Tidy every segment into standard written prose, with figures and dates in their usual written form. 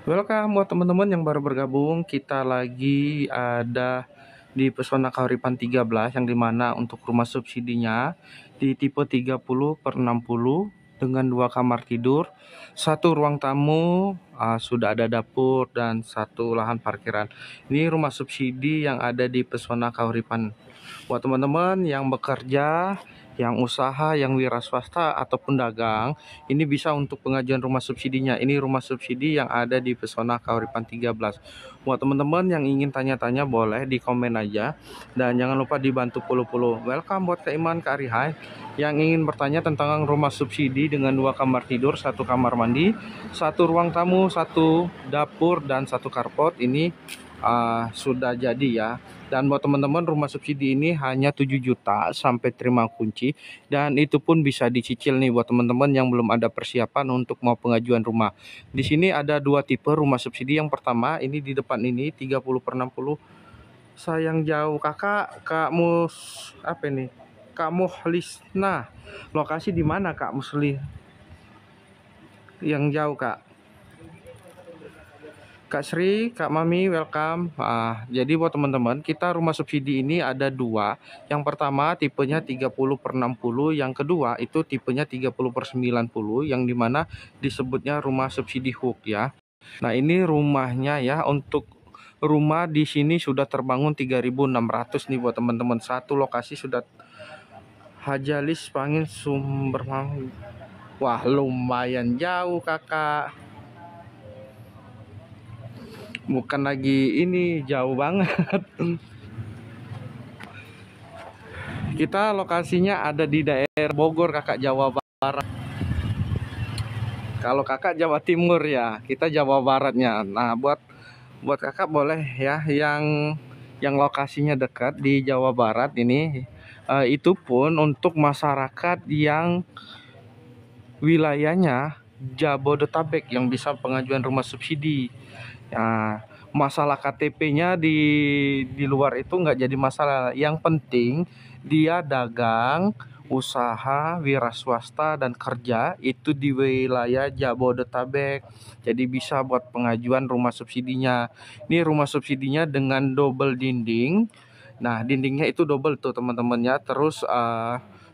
Welcome buat teman-teman yang baru bergabung. Kita lagi ada di Pesona Kahuripan 13 yang dimana untuk rumah subsidinya di tipe 30/60 dengan 2 kamar tidur, 1 ruang tamu, sudah ada dapur dan 1 lahan parkiran. Ini rumah subsidi yang ada di Pesona Kahuripan. Buat teman-teman yang bekerja, yang usaha, yang wira swasta ataupun dagang, ini bisa untuk pengajuan rumah subsidinya. Ini rumah subsidi yang ada di Pesona Kahuripan 13. Buat teman-teman yang ingin tanya-tanya boleh di komen aja. Dan jangan lupa dibantu follow. Welcome buat Kak Iman, Kak Arihai yang ingin bertanya tentang rumah subsidi dengan 2 kamar tidur, 1 kamar mandi, 1 ruang tamu, 1 dapur dan 1 carport. Ini sudah jadi ya. Dan buat teman-teman rumah subsidi ini hanya 7 juta sampai terima kunci, dan itu pun bisa dicicil nih buat teman-teman yang belum ada persiapan untuk mau pengajuan rumah. Di sini ada 2 tipe rumah subsidi. Yang pertama ini di depan ini 30/60. Sayang jauh kakak, Kak apa ini? Kak Muhlisna. Lokasi di mana Kak Musli? Yang jauh Kak. Kak Sri, Kak Mami, welcome. Jadi buat teman-teman, kita rumah subsidi ini ada 2. Yang pertama tipenya 30/60, yang kedua itu tipenya 30/90, yang dimana disebutnya rumah subsidi hook ya. Nah ini rumahnya ya. Untuk rumah di sini sudah terbangun 3.600 nih buat teman-teman. Satu lokasi sudah Hajalis Pangin Sumber. Wah lumayan jauh kakak. Bukan lagi ini, jauh banget. Kita lokasinya ada di daerah Bogor kakak, Jawa Barat. Kalau kakak Jawa Timur ya, kita Jawa Baratnya. Nah buat kakak boleh ya yang lokasinya dekat di Jawa Barat ini, itu pun untuk masyarakat yang wilayahnya Jabodetabek yang bisa pengajuan rumah subsidi. Nah, masalah KTP-nya di luar itu nggak jadi masalah. Yang penting dia dagang, usaha, wira swasta dan kerja itu di wilayah Jabodetabek. Jadi bisa buat pengajuan rumah subsidinya. Ini rumah subsidinya dengan double dinding. Nah, dindingnya itu double tuh teman-temannya. Terus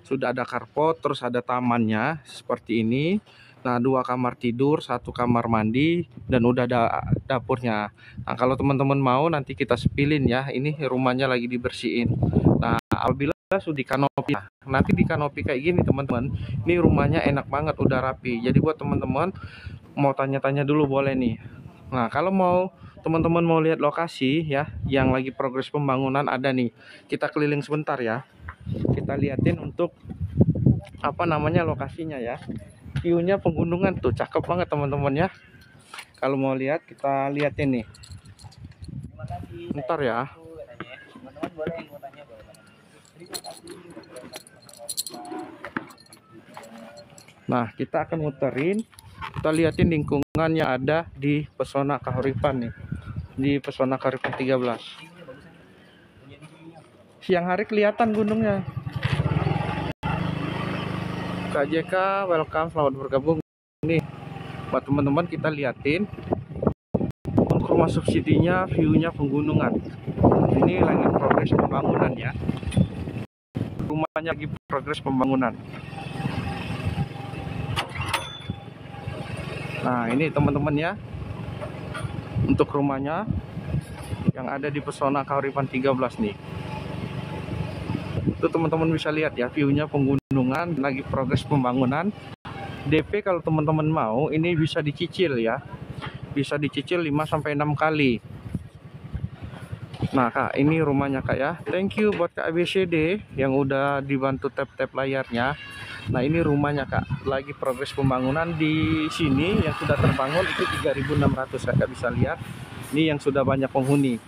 sudah ada carport, terus ada tamannya seperti ini. Nah, 2 kamar tidur, 1 kamar mandi, dan udah ada dapurnya. Nah, kalau teman-teman mau nanti kita sepilin ya. Ini rumahnya lagi dibersihin. Nah, apabila sudah di kanopi, nanti di kanopi kayak gini teman-teman. Ini rumahnya enak banget, udah rapi. Jadi buat teman-teman mau tanya-tanya dulu boleh nih. Nah, kalau mau teman-teman mau lihat lokasi ya, yang lagi progres pembangunan ada nih. Kita keliling sebentar ya. Kita liatin untuk apa namanya lokasinya ya. View-nya pegunungan tuh cakep banget teman-teman ya. Kalau mau lihat kita liatin nih. Bentar ya. Nah kita akan muterin, kita liatin lingkungan yang ada di Pesona Kahuripan nih, di Pesona Kahuripan 13. Siang hari kelihatan gunungnya. Kak JK, welcome, selamat bergabung. Nih buat teman-teman kita liatin untuk rumah subsidinya, view-nya pegunungan. Ini lagi progres pembangunan ya. Rumahnya lagi progres pembangunan. Nah ini teman-teman ya, untuk rumahnya yang ada di Pesona Kahuripan 13 nih. Itu teman-teman bisa lihat ya, view-nya pegunungan, lagi progres pembangunan. DP kalau teman-teman mau ini bisa dicicil ya. Bisa dicicil 5-6 kali. Nah Kak, ini rumahnya Kak ya. Thank you buat Kak ABCD yang udah dibantu tap-tap layarnya. Nah ini rumahnya Kak, lagi progres pembangunan. Di sini yang sudah terbangun itu 3.600 Kakak bisa lihat. Ini yang sudah banyak penghuni.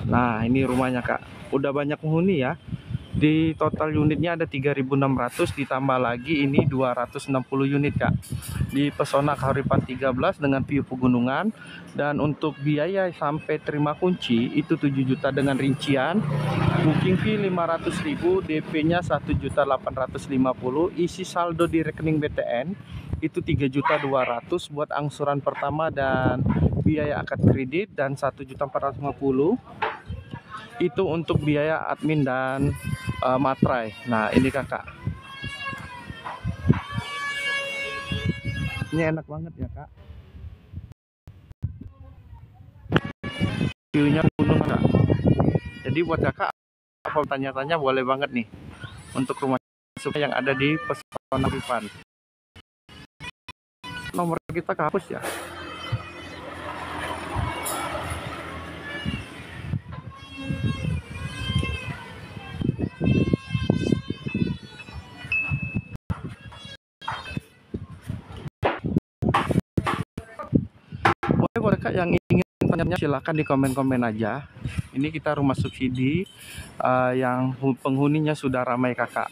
Nah ini rumahnya Kak, udah banyak penghuni ya. Di total unitnya ada 3.600, ditambah lagi ini 260 unit Kak di Pesona Kahuripan 13 dengan view pegunungan. Dan untuk biaya sampai terima kunci itu 7 juta dengan rincian. Booking fee 500.000, DP-nya 1.850.000, isi saldo di rekening BTN itu 3.200.000 buat angsuran pertama dan biaya akad kredit dan 1.450.000 itu untuk biaya admin dan materai. Nah ini kakak, ini enak banget ya kak, view-nya gunung kak. Jadi buat kakak apa tanya-tanya boleh banget nih untuk rumah yang ada di Pesona Kauripan. Nomor kita kehapus ya. Boleh kak, yang ingin tanya silakan di komen-komen aja. Ini kita rumah subsidi yang penghuninya sudah ramai kakak.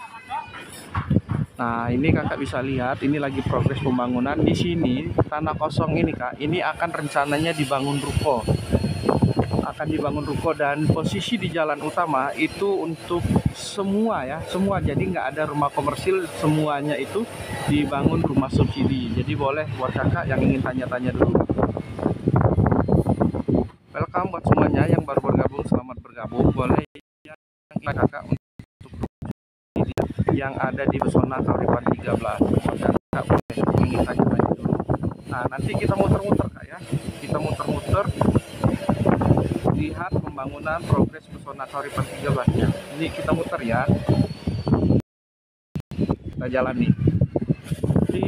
Nah ini kakak bisa lihat, ini lagi progres pembangunan. Di sini tanah kosong ini kak, ini akan rencananya dibangun ruko. Dan posisi di jalan utama itu untuk semua ya, semua. Jadi nggak ada rumah komersil, semuanya itu dibangun rumah subsidi. Jadi boleh buat kakak yang ingin tanya-tanya dulu. Welcome buat semuanya yang baru bergabung, selamat bergabung. Boleh yang kakak untuk yang ada di Pesona Kauripan 13. Kakak boleh ingin tanya-tanya dulu. Nah nanti kita muter-muter kak ya, kita muter-muter lihat pembangunan progres Pesona Kauripan 13 nya. Ini kita muter ya, kita jalan nih di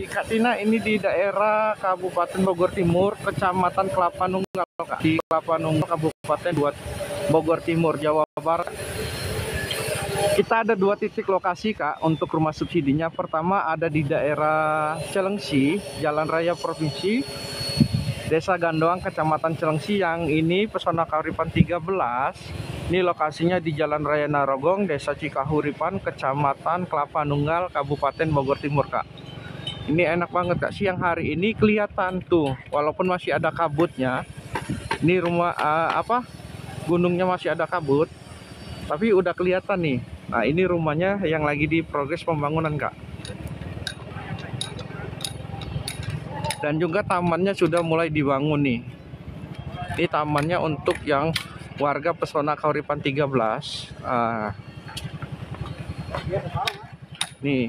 Kak Tina. Ini di daerah Kabupaten Bogor Timur, Kecamatan Kelapa Nunggal kak, di Kelapa Nunggal, Kabupaten Bogor Timur, Jawa Barat. Kita ada 2 titik lokasi kak untuk rumah subsidinya. Pertama ada di daerah Celengsi, Jalan Raya Provinsi, Desa Gandoang, Kecamatan Celengsi. Yang ini Pesona Kauripan 13. Ini lokasinya di Jalan Raya Narogong, Desa Cikahuripan, Kecamatan Kelapa Nunggal, Kabupaten Bogor Timur kak. Ini enak banget kak, siang hari ini kelihatan tuh, walaupun masih ada kabutnya. Ini rumah gunungnya masih ada kabut, tapi udah kelihatan nih. Nah ini rumahnya yang lagi di progres pembangunan kak. Dan juga tamannya sudah mulai dibangun nih. Ini tamannya untuk yang warga Pesona Kauripan 13. Nih.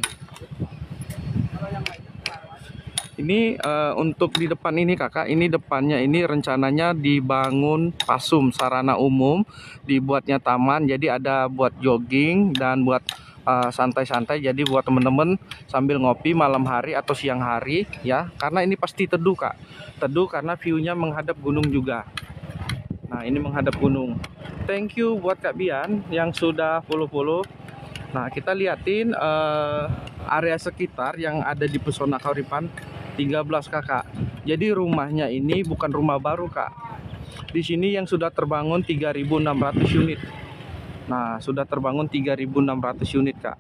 Ini untuk di depan ini kakak, ini depannya ini rencananya dibangun pasum sarana umum, dibuatnya taman. Jadi ada buat jogging dan buat santai-santai. Jadi buat temen-temen sambil ngopi malam hari atau siang hari ya, karena ini pasti teduh kak, teduh karena view-nya menghadap gunung juga. Nah ini menghadap gunung. Thank you buat Kak Bian yang sudah follow. Nah kita liatin area sekitar yang ada di Pesona Kauripan 13 kakak. Jadi rumahnya ini bukan rumah baru kak. Di sini yang sudah terbangun 3.600 unit. Nah sudah terbangun 3.600 unit kak.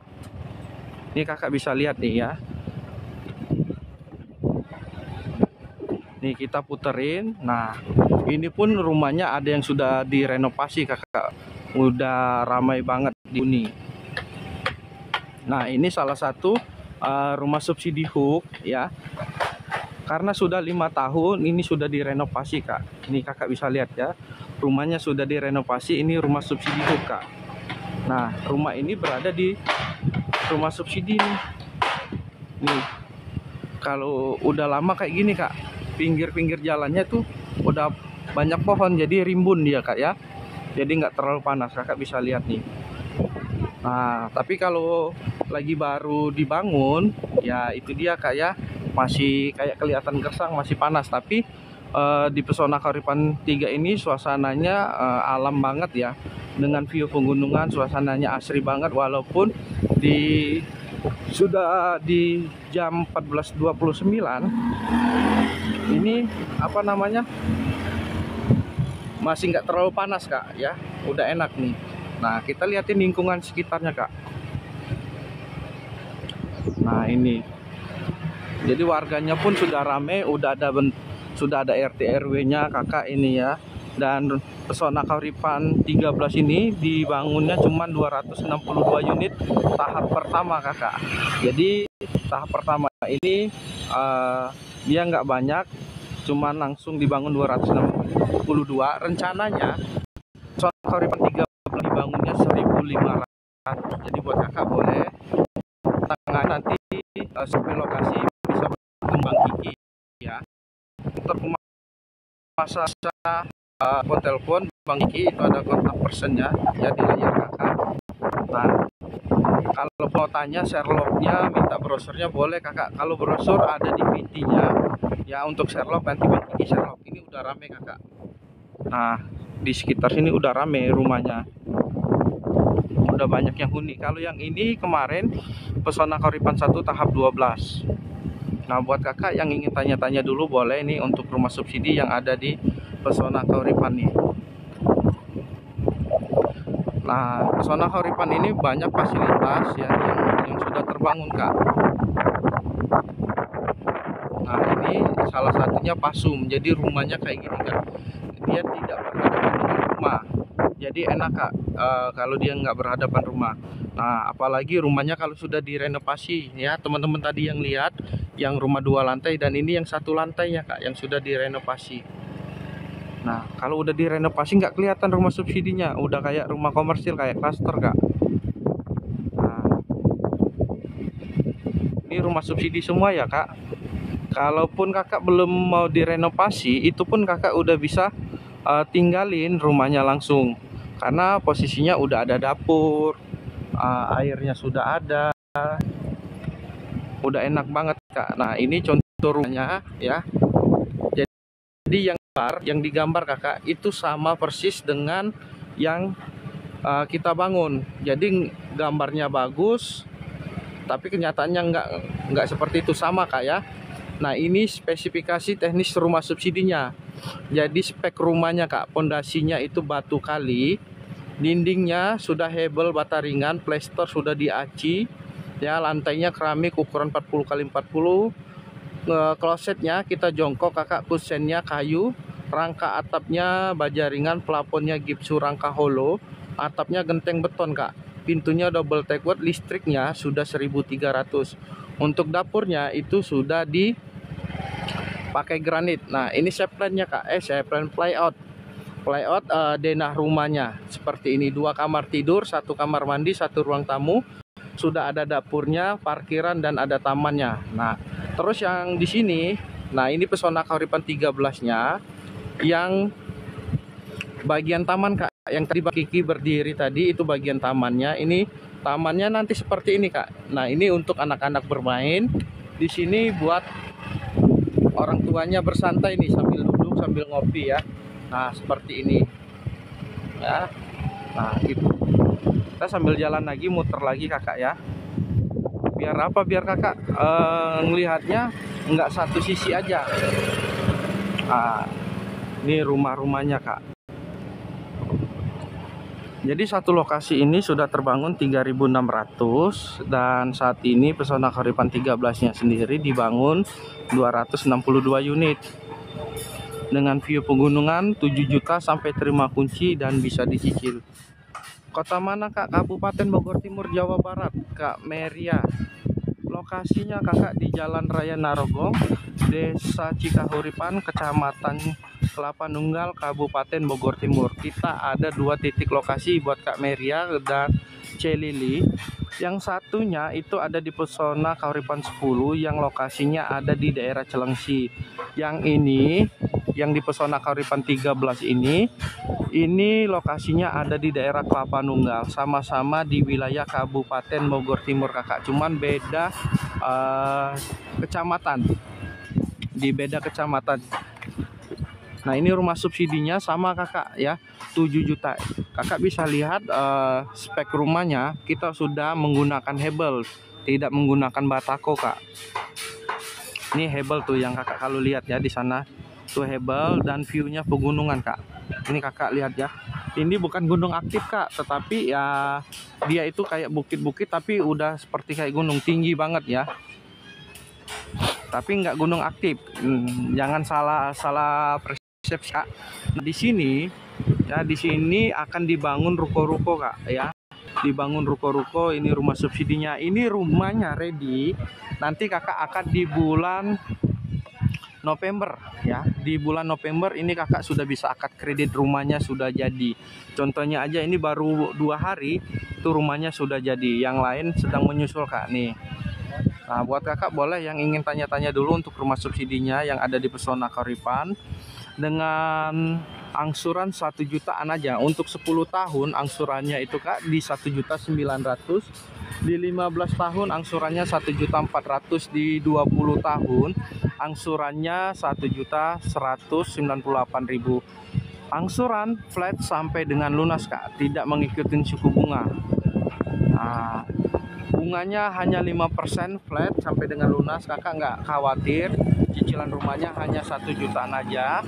Ini kakak bisa lihat nih ya. Nih kita puterin. Nah ini pun rumahnya ada yang sudah direnovasi kakak. Udah ramai banget di sini. Nah ini salah satu rumah subsidi HUK ya, karena sudah 5 tahun ini sudah direnovasi kak. Ini kakak bisa lihat ya, rumahnya sudah direnovasi. Ini rumah subsidi HUK kak. Nah rumah ini berada di rumah subsidi nih. Kalau udah lama kayak gini kak, pinggir-pinggir jalannya tuh udah banyak pohon, jadi rimbun dia kak ya, jadi nggak terlalu panas. Kakak bisa lihat nih. Nah tapi kalau lagi baru dibangun ya itu dia kak ya, masih kayak kelihatan gersang, masih panas. Tapi di Pesona Kauripan 3 ini suasananya alam banget ya, dengan view pegunungan, suasananya asri banget. Walaupun sudah di jam 14.29 ini masih nggak terlalu panas kak ya, udah enak nih. Nah kita lihatin lingkungan sekitarnya kak. Nah ini, jadi warganya pun sudah rame, sudah ada RT RW-nya kakak ini ya. Dan Pesona Kauripan 13 ini dibangunnya cuma 262 unit tahap pertama kakak. Jadi tahap pertama ini dia nggak banyak, cuman langsung dibangun 262. Rencananya pesona Kauripan 13 dibangunnya 1.500. Jadi buat kakak boleh tengah nanti sampai lokasi bisa berkembang gigi ya. Untuk masa telepon Bang Kiki itu ada kontak personnya ya di layar kakak. Nah, kalau mau tanya Sherlocknya, minta brosurnya boleh kakak. Kalau brosur ada di PT-nya ya. Untuk Sherlock nanti Bang Kiki Sherlock. Ini udah rame kakak. Nah, di sekitar sini udah rame rumahnya, udah banyak yang huni. Kalau yang ini kemarin Pesona Kauripan 1 tahap 12. Nah, buat kakak yang ingin tanya-tanya dulu boleh nih untuk rumah subsidi yang ada di Pesona Kauripan nih. Nah, Pesona Kauripan ini banyak fasilitas ya yang sudah terbangun kak. Nah, ini salah satunya Pasum. Jadi rumahnya kayak gini kak. Dia tidak berhadapan dengan rumah. Jadi enak kak kalau dia nggak berhadapan rumah. Nah, apalagi rumahnya kalau sudah direnovasi ya, teman-teman tadi yang lihat yang rumah 2 lantai dan ini yang 1 lantai ya kak, yang sudah direnovasi. Nah, kalau udah direnovasi nggak kelihatan rumah subsidinya, udah kayak rumah komersil, kayak klaster kak. Nah, ini rumah subsidi semua ya kak. Kalaupun kakak belum mau direnovasi, itu pun kakak udah bisa tinggalin rumahnya langsung, karena posisinya udah ada dapur, airnya sudah ada, udah enak banget kak. Nah, ini contoh rumahnya ya. Jadi yang digambar kakak itu sama persis dengan yang kita bangun. Jadi gambarnya bagus, tapi kenyataannya nggak seperti itu sama kak ya. Nah, ini spesifikasi teknis rumah subsidinya. Jadi spek rumahnya kak, pondasinya itu batu kali, dindingnya sudah hebel bata ringan, plester sudah diaci ya, lantainya keramik ukuran 40 x 40. Klosetnya kita jongkok kakak, kusennya kayu, rangka atapnya baja ringan, plafonnya gipsu rangka holo, atapnya genteng beton kak, pintunya double teak wood, listriknya sudah 1.300. Untuk dapurnya itu sudah dipakai granit. Nah, ini seplannya kak, seplan playout denah rumahnya seperti ini. 2 kamar tidur, 1 kamar mandi, 1 ruang tamu, sudah ada dapurnya, parkiran dan ada tamannya. Nah, terus yang di sini, nah ini Pesona Kauripan 13-nya yang bagian taman kak, yang tadi Bang Kiki berdiri tadi itu bagian tamannya. Ini tamannya nanti seperti ini kak. Nah, ini untuk anak-anak bermain. Di sini buat orang tuanya bersantai nih sambil duduk sambil ngopi ya. Nah, seperti ini ya. Nah, itu kita sambil jalan lagi, muter lagi kakak ya. Biar apa? Biar kakak ngelihatnya nggak satu sisi aja. Nah, ini rumah-rumahnya kak. Jadi satu lokasi ini sudah terbangun 3.600 dan saat ini Pesona Kauripan 13-nya sendiri dibangun 262 unit dengan view pegunungan 7 juta sampai terima kunci dan bisa dicicil. Kota mana kak? Kabupaten Bogor Timur, Jawa Barat kak, Meria. Lokasinya kakak di Jalan Raya Narogong, Desa Cikahuripan, Kecamatan Kelapa Nunggal, Kabupaten Bogor Timur. Kita ada 2 titik lokasi buat kak Meria dan Celili. Yang satunya itu ada di Pesona Kauripan 10 yang lokasinya ada di daerah Celengsi. Yang ini, yang di Pesona Kauripan 13 ini lokasinya ada di daerah Kelapa Nunggal, sama-sama di wilayah Kabupaten Bogor Timur kakak, cuman beda kecamatan, di beda kecamatan. Nah, ini rumah subsidinya sama kakak ya, 7 juta. Kakak bisa lihat spek rumahnya, kita sudah menggunakan hebel, tidak menggunakan batako kak. Ini hebel tuh yang kakak kalau lihat ya, di sana tuh hebel dan view-nya pegunungan kak. Ini kakak lihat ya, ini bukan gunung aktif kak, tetapi ya dia itu kayak bukit-bukit tapi udah seperti kayak gunung, tinggi banget ya, tapi nggak gunung aktif. Jangan salah persepsi kak. Nah, di sini ya, di sini akan dibangun ruko-ruko kak ya, dibangun ruko-ruko. Ini rumah subsidinya, ini rumahnya ready. Nanti kakak akan di bulan November ya. Di bulan November ini kakak sudah bisa akad kredit, rumahnya sudah jadi. Contohnya aja ini baru 2 hari itu rumahnya sudah jadi. Yang lain sedang menyusul kak nih. Nah buat kakak boleh yang ingin tanya-tanya dulu untuk rumah subsidinya yang ada di Pesona Kauripan dengan angsuran 1 jutaan aja. Untuk 10 tahun angsurannya itu kak di 1.900.000. Di 15 tahun angsurannya 1.400.000. Di 20 tahun angsurannya 1.198.000. Angsuran flat sampai dengan lunas kak, tidak mengikuti suku bunga. Nah, bunganya hanya 5% flat sampai dengan lunas. Kakak nggak khawatir, cicilan rumahnya hanya 1 jutaan aja,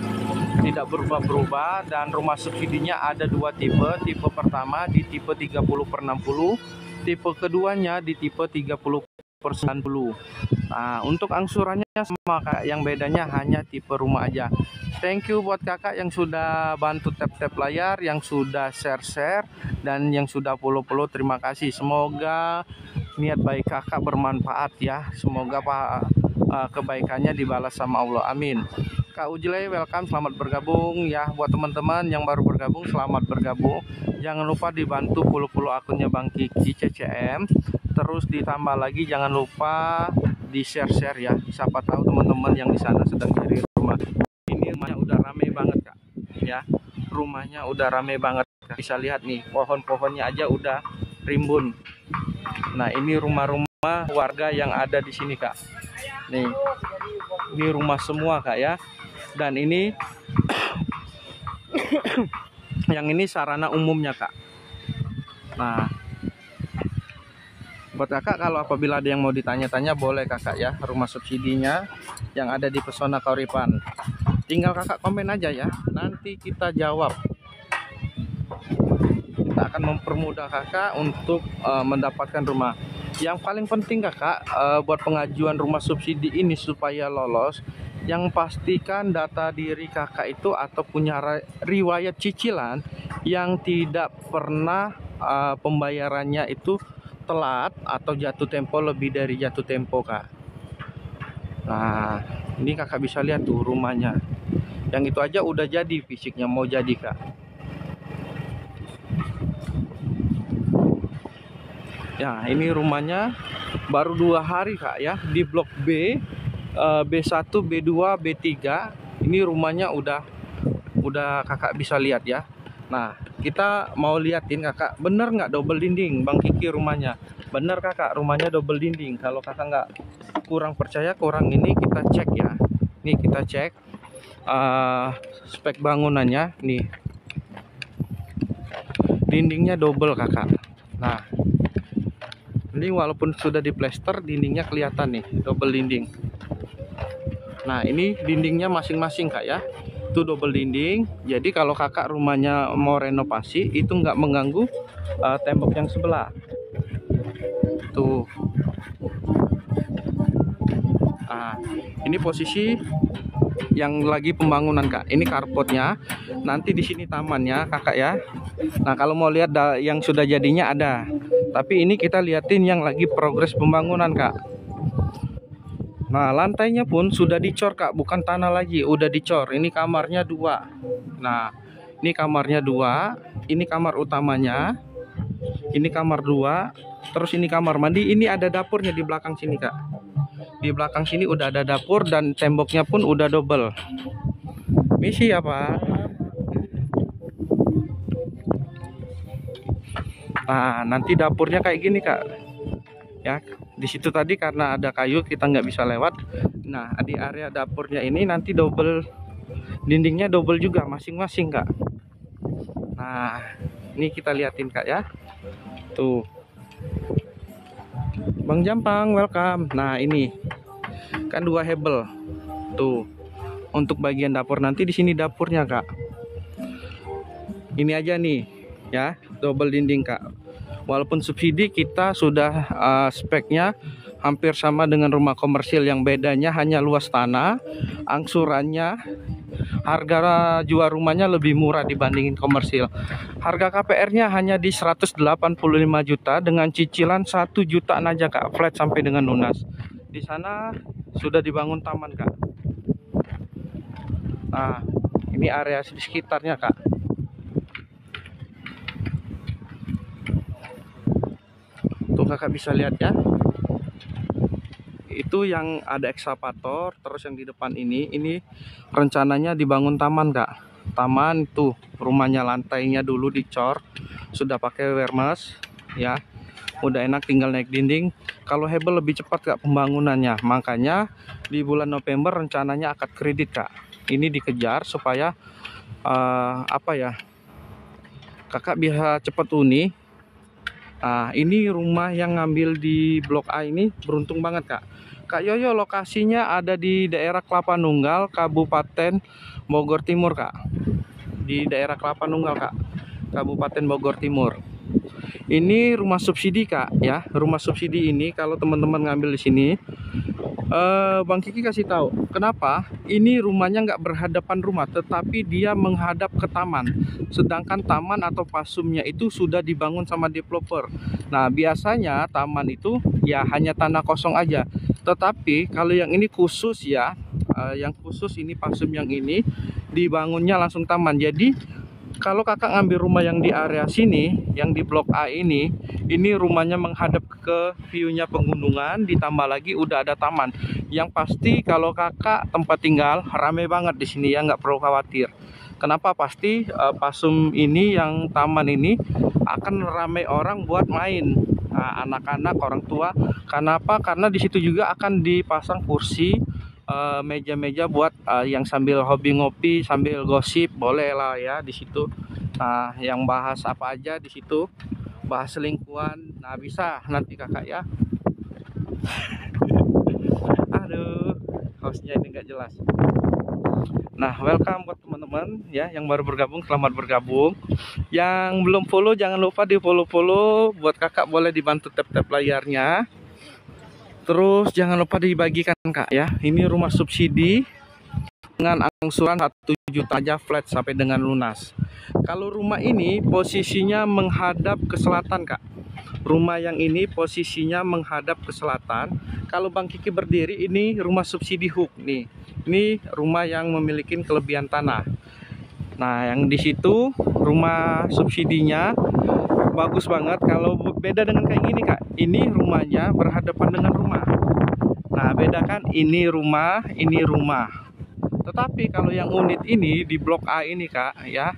tidak berubah-berubah. Dan rumah subsidinya ada 2 tipe. Tipe pertama di tipe 30/60, tipe keduanya di tipe 30/90. Nah untuk angsurannya sama kak, yang bedanya hanya tipe rumah aja. Thank you buat kakak yang sudah bantu tap-tap layar, yang sudah share-share, dan yang sudah follow-follow. Terima kasih, semoga niat baik kakak bermanfaat ya. Semoga kebaikannya dibalas sama Allah, amin. Kak Ujley welcome, selamat bergabung ya. Buat teman-teman yang baru bergabung, selamat bergabung. Jangan lupa dibantu follow akunnya Bang Kiki CCM. Terus ditambah lagi jangan lupa di share-share ya. Siapa tahu teman-teman yang di sana sedang cari rumah. Ini rumahnya udah rame banget kak ya. Rumahnya udah rame banget. Bisa lihat nih, pohon-pohonnya aja udah rimbun. Nah ini rumah-rumah warga yang ada di sini kak. Nih, ini rumah semua kak ya. Dan ini yang ini sarana umumnya kak. Nah buat kakak kalau apabila ada yang mau ditanya-tanya boleh kakak ya, rumah subsidinya yang ada di Pesona Kauripan. Tinggal kakak komen aja ya, nanti kita jawab. Kita akan mempermudah kakak untuk mendapatkan rumah. Yang paling penting kakak buat pengajuan rumah subsidi ini supaya lolos, yang pastikan data diri kakak itu atau punya riwayat cicilan yang tidak pernah pembayarannya itu telat atau jatuh tempo lebih dari jatuh tempo kak. Nah ini kakak bisa lihat tuh rumahnya, yang itu aja udah jadi fisiknya, mau jadi kak. Ya ini rumahnya baru 2 hari kak ya, di blok B, B1, B2, B3. Ini rumahnya udah kakak bisa lihat ya. Nah kita mau liatin kakak, bener nggak double dinding Bang Kiki rumahnya. Bener kakak, rumahnya double dinding. Kalau kakak nggak kurang percaya, kurang ini kita cek ya. Nih kita cek spek bangunannya. Nih dindingnya double kakak. Nah ini walaupun sudah diplester, dindingnya kelihatan nih double dinding. Nah ini dindingnya masing-masing kak ya, itu double dinding. Jadi kalau kakak rumahnya mau renovasi itu nggak mengganggu tembok yang sebelah tuh. Nah ini posisi yang lagi pembangunan kak, ini carportnya. Nanti di sini tamannya kakak ya. Nah kalau mau lihat yang sudah jadinya ada, tapi ini kita liatin yang lagi progres pembangunan kak. Nah lantainya pun sudah dicor kak, bukan tanah lagi, udah dicor. Ini kamarnya 2. Nah ini kamarnya 2, ini kamar utamanya, ini kamar 2, terus ini kamar mandi. Ini ada dapurnya di belakang sini kak. Di belakang sini udah ada dapur dan temboknya pun udah double. Misi apa? Nah nanti dapurnya kayak gini kak ya. Di situ tadi karena ada kayu kita nggak bisa lewat. Nah di area dapurnya ini nanti double dindingnya, double juga masing-masing kak. Nah ini kita liatin kak ya, tuh Bang Jampang welcome. Nah ini kan 2 hebel tuh untuk bagian dapur. Nanti di sini dapurnya kak. Ini aja nih ya, double dinding kak. Walaupun subsidi kita sudah speknya hampir sama dengan rumah komersil, yang bedanya hanya luas tanah, angsurannya, harga jual rumahnya lebih murah dibandingin komersil. Harga KPR-nya hanya di 185 juta dengan cicilan 1 jutaan aja kak, flat sampai dengan lunas. Di sana sudah dibangun taman kak. Nah, ini area di sekitarnya Kak. Tuh Kakak bisa lihat ya. Itu yang ada ekskavator. Terus yang di depan ini rencananya dibangun taman Kak. Taman tuh rumahnya, lantainya dulu dicor, sudah pakai wermes ya. Udah enak tinggal naik dinding. Kalau Hebel lebih cepat Kak pembangunannya. Makanya di bulan November rencananya akad kredit Kak. Ini dikejar supaya apa ya, Kakak bisa cepat uni. Nah, ini rumah yang ngambil di Blok A ini beruntung banget Kak. Kak Yoyo, lokasinya ada di daerah Kelapa Nunggal, Kabupaten Bogor Timur Kak. Di daerah Kelapa Nunggal Kak, Kabupaten Bogor Timur. Ini rumah subsidi Kak ya. Rumah subsidi ini kalau teman-teman ngambil di sini, Bang Kiki kasih tahu kenapa ini rumahnya nggak berhadapan rumah, tetapi dia menghadap ke taman. Sedangkan taman atau pasumnya itu sudah dibangun sama developer. Nah, biasanya taman itu ya hanya tanah kosong aja. Tetapi kalau yang ini khusus ya, yang khusus ini pasum yang ini dibangunnya langsung taman. Jadi kalau Kakak ngambil rumah yang di area sini, yang di Blok A ini rumahnya menghadap ke view-nya pegunungan, ditambah lagi udah ada taman. Yang pasti kalau Kakak tempat tinggal rame banget di sini ya, nggak perlu khawatir. Kenapa? Pasti pasum ini yang taman ini akan rame orang buat main. Nah, anak-anak, orang tua. Kenapa? Karena di situ juga akan dipasang kursi, meja-meja buat yang sambil hobi ngopi, sambil gosip, boleh lah ya di situ. Nah, yang bahas apa aja di situ, bahas selingkuhan, nah bisa nanti Kakak ya. Aduh, hostnya ini nggak jelas. Nah, welcome buat teman-teman ya yang baru bergabung, selamat bergabung. Yang belum follow jangan lupa di follow. Buat Kakak boleh dibantu tap-tap layarnya. Terus jangan lupa dibagikan Kak ya. Ini rumah subsidi dengan angsuran 1 juta aja flat sampai dengan lunas. Kalau rumah ini posisinya menghadap ke selatan Kak. Rumah yang ini posisinya menghadap ke selatan. Kalau Bang Kiki berdiri, ini rumah subsidi hook nih. Ini rumah yang memiliki kelebihan tanah. Nah, yang di situ rumah subsidinya bagus banget. Kalau beda dengan kayak gini Kak, ini rumahnya berhadapan dengan rumah. Nah, beda kan, ini rumah, ini rumah. Tetapi kalau yang unit ini di Blok A ini Kak ya,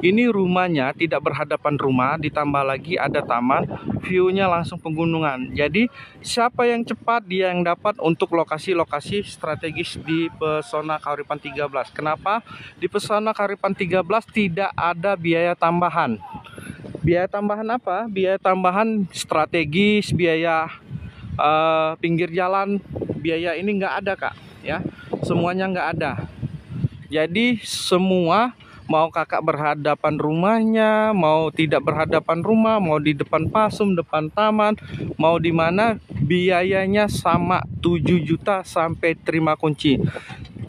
ini rumahnya tidak berhadapan rumah, ditambah lagi ada taman, view-nya langsung pegunungan. Jadi siapa yang cepat dia yang dapat untuk lokasi-lokasi strategis di Pesona Kauripan 13. Kenapa? Di Pesona Kauripan 13 tidak ada biaya tambahan. Biaya tambahan apa? Biaya tambahan strategis, biaya pinggir jalan, biaya ini nggak ada Kak ya. Semuanya nggak ada. Jadi semua, mau Kakak berhadapan rumahnya, mau tidak berhadapan rumah, mau di depan pasum, depan taman, mau di mana, biayanya sama 7 juta sampai terima kunci.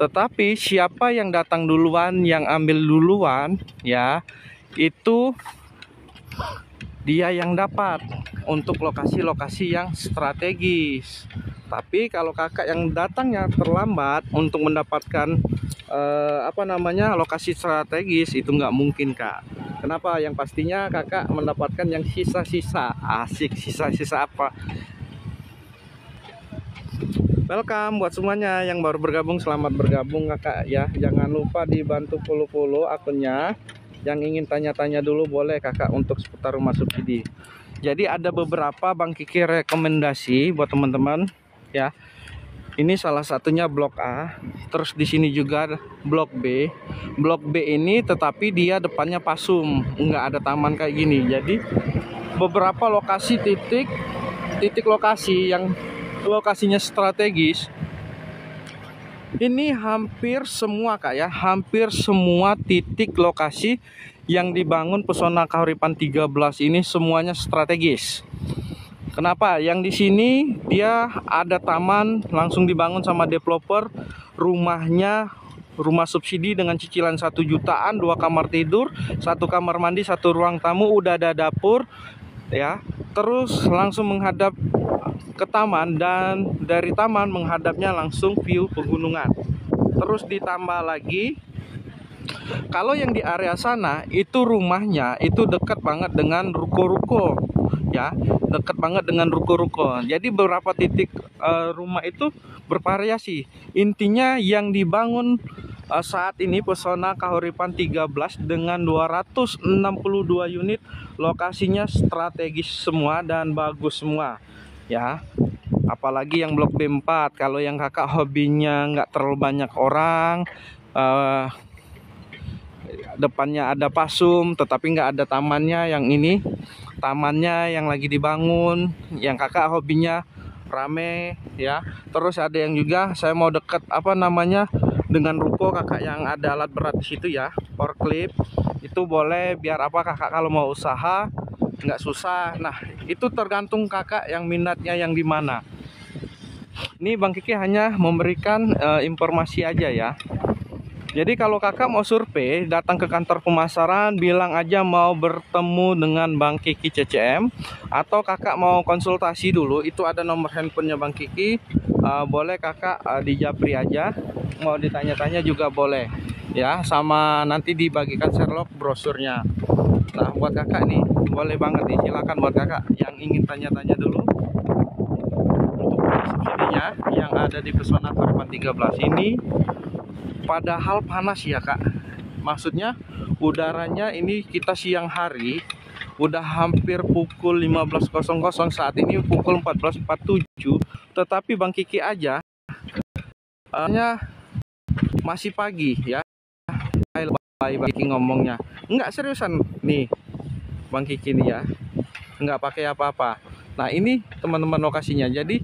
Tetapi siapa yang datang duluan, yang ambil duluan ya, itu dia yang dapat untuk lokasi-lokasi yang strategis. Tapi kalau Kakak yang datangnya terlambat untuk mendapatkan lokasi strategis, itu nggak mungkin Kak. Kenapa? Yang pastinya Kakak mendapatkan yang sisa-sisa. Asik, sisa-sisa apa? Welcome buat semuanya yang baru bergabung, selamat bergabung Kakak ya. Jangan lupa dibantu follow akunnya. Yang ingin tanya-tanya dulu boleh Kakak untuk seputar rumah subsidi. Jadi ada beberapa Bang Kiki rekomendasi buat teman-teman ya. Ini salah satunya Blok A. Terus di sini juga Blok B. Blok B ini tetapi dia depannya pasum, nggak ada taman kayak gini. Jadi beberapa lokasi titik lokasi yang lokasinya strategis. Ini hampir semua Kak ya, hampir semua titik lokasi yang dibangun Pesona Kauripan 13 ini semuanya strategis. Kenapa? Yang di sini dia ada taman langsung dibangun sama developer, rumahnya rumah subsidi dengan cicilan 1 jutaan, 2 kamar tidur, 1 kamar mandi, 1 ruang tamu, udah ada dapur ya. Terus langsung menghadap ke taman, dan dari taman menghadapnya langsung view pegunungan. Terus ditambah lagi Kalau yang di area sana itu rumahnya itu dekat banget dengan ruko-ruko, ya, dekat banget dengan ruko-ruko. Jadi beberapa titik rumah itu bervariasi. Intinya yang dibangun saat ini Pesona Kahuripan 13 dengan 262 unit, lokasinya strategis semua dan bagus semua, ya. Apalagi yang blok B4. Kalau yang kakak hobinya nggak terlalu banyak orang, depannya ada pasum tetapi nggak ada tamannya, yang ini tamannya yang lagi dibangun, yang kakak hobinya rame, ya. Terus ada yang juga saya mau dekat dengan ruko kakak yang ada alat berat di situ, ya, forklift itu boleh, biar kakak kalau mau usaha nggak susah. Nah, itu tergantung kakak yang minatnya yang di mana. Ini Bang Kiki hanya memberikan informasi aja, ya. Jadi kalau kakak mau survei, datang ke kantor pemasaran, bilang aja mau bertemu dengan Bang Kiki CCM, atau kakak mau konsultasi dulu, itu ada nomor handphonenya Bang Kiki. Boleh kakak di Japri aja, mau ditanya-tanya juga boleh, ya, sama nanti dibagikan Sherlock brosurnya. Nah, buat kakak nih boleh banget nih, silakan buat kakak yang ingin tanya-tanya dulu untuk subsidinya yang ada di Pesona Kahuripan 13 ini. Padahal panas ya kak, maksudnya udaranya ini kita siang hari udah hampir pukul 15.00, saat ini pukul 14.47, tetapi Bang Kiki aja hanya masih pagi, ya. Bang Kiki ngomongnya nggak seriusan nih Bang Kiki nih, ya, nggak pakai apa-apa. Nah, ini teman-teman lokasinya. Jadi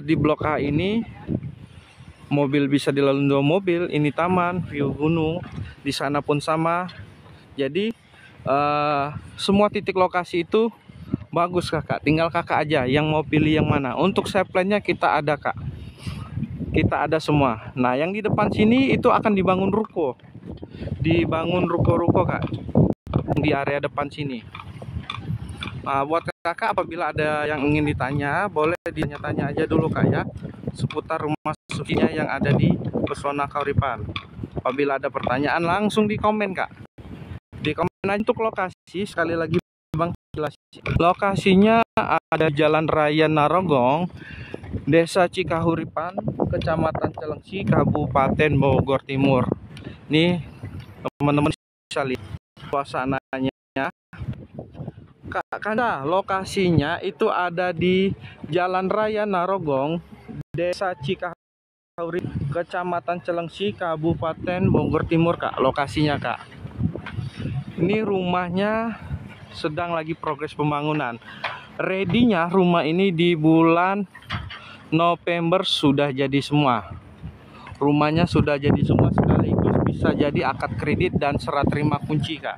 di blok A ini mobil bisa dilalui 2 mobil, ini taman, view gunung, di sana pun sama. Jadi semua titik lokasi itu bagus kakak, tinggal kakak aja yang mau pilih yang mana. Untuk save plan-nya kita ada kak, kita ada semua. Nah, yang di depan sini itu akan dibangun ruko, kak, di area depan sini. Nah, buat kakak apabila ada yang ingin ditanya, boleh ditanya-tanya aja dulu kak, ya, seputar rumah subsidinya yang ada di Pesona Kahuripan. Apabila ada pertanyaan langsung di komen kak, di komen aja. Untuk lokasi sekali lagi Bang jelasin, lokasinya ada Jalan Raya Narogong, Desa Cikahuripan, Kecamatan Celengsi, Kabupaten Bogor Timur. Nih teman-teman bisa lihat suasananya. Karena lokasinya itu ada di Jalan Raya Narogong, Desa Cikahuri, Kecamatan Celengsi, Kabupaten Bogor Timur kak, lokasinya kak. Ini rumahnya sedang lagi progres pembangunan. Ready-nya rumah ini di bulan November sudah jadi semua. Rumahnya sudah jadi semua, sekaligus bisa jadi akad kredit dan serat terima kunci kak.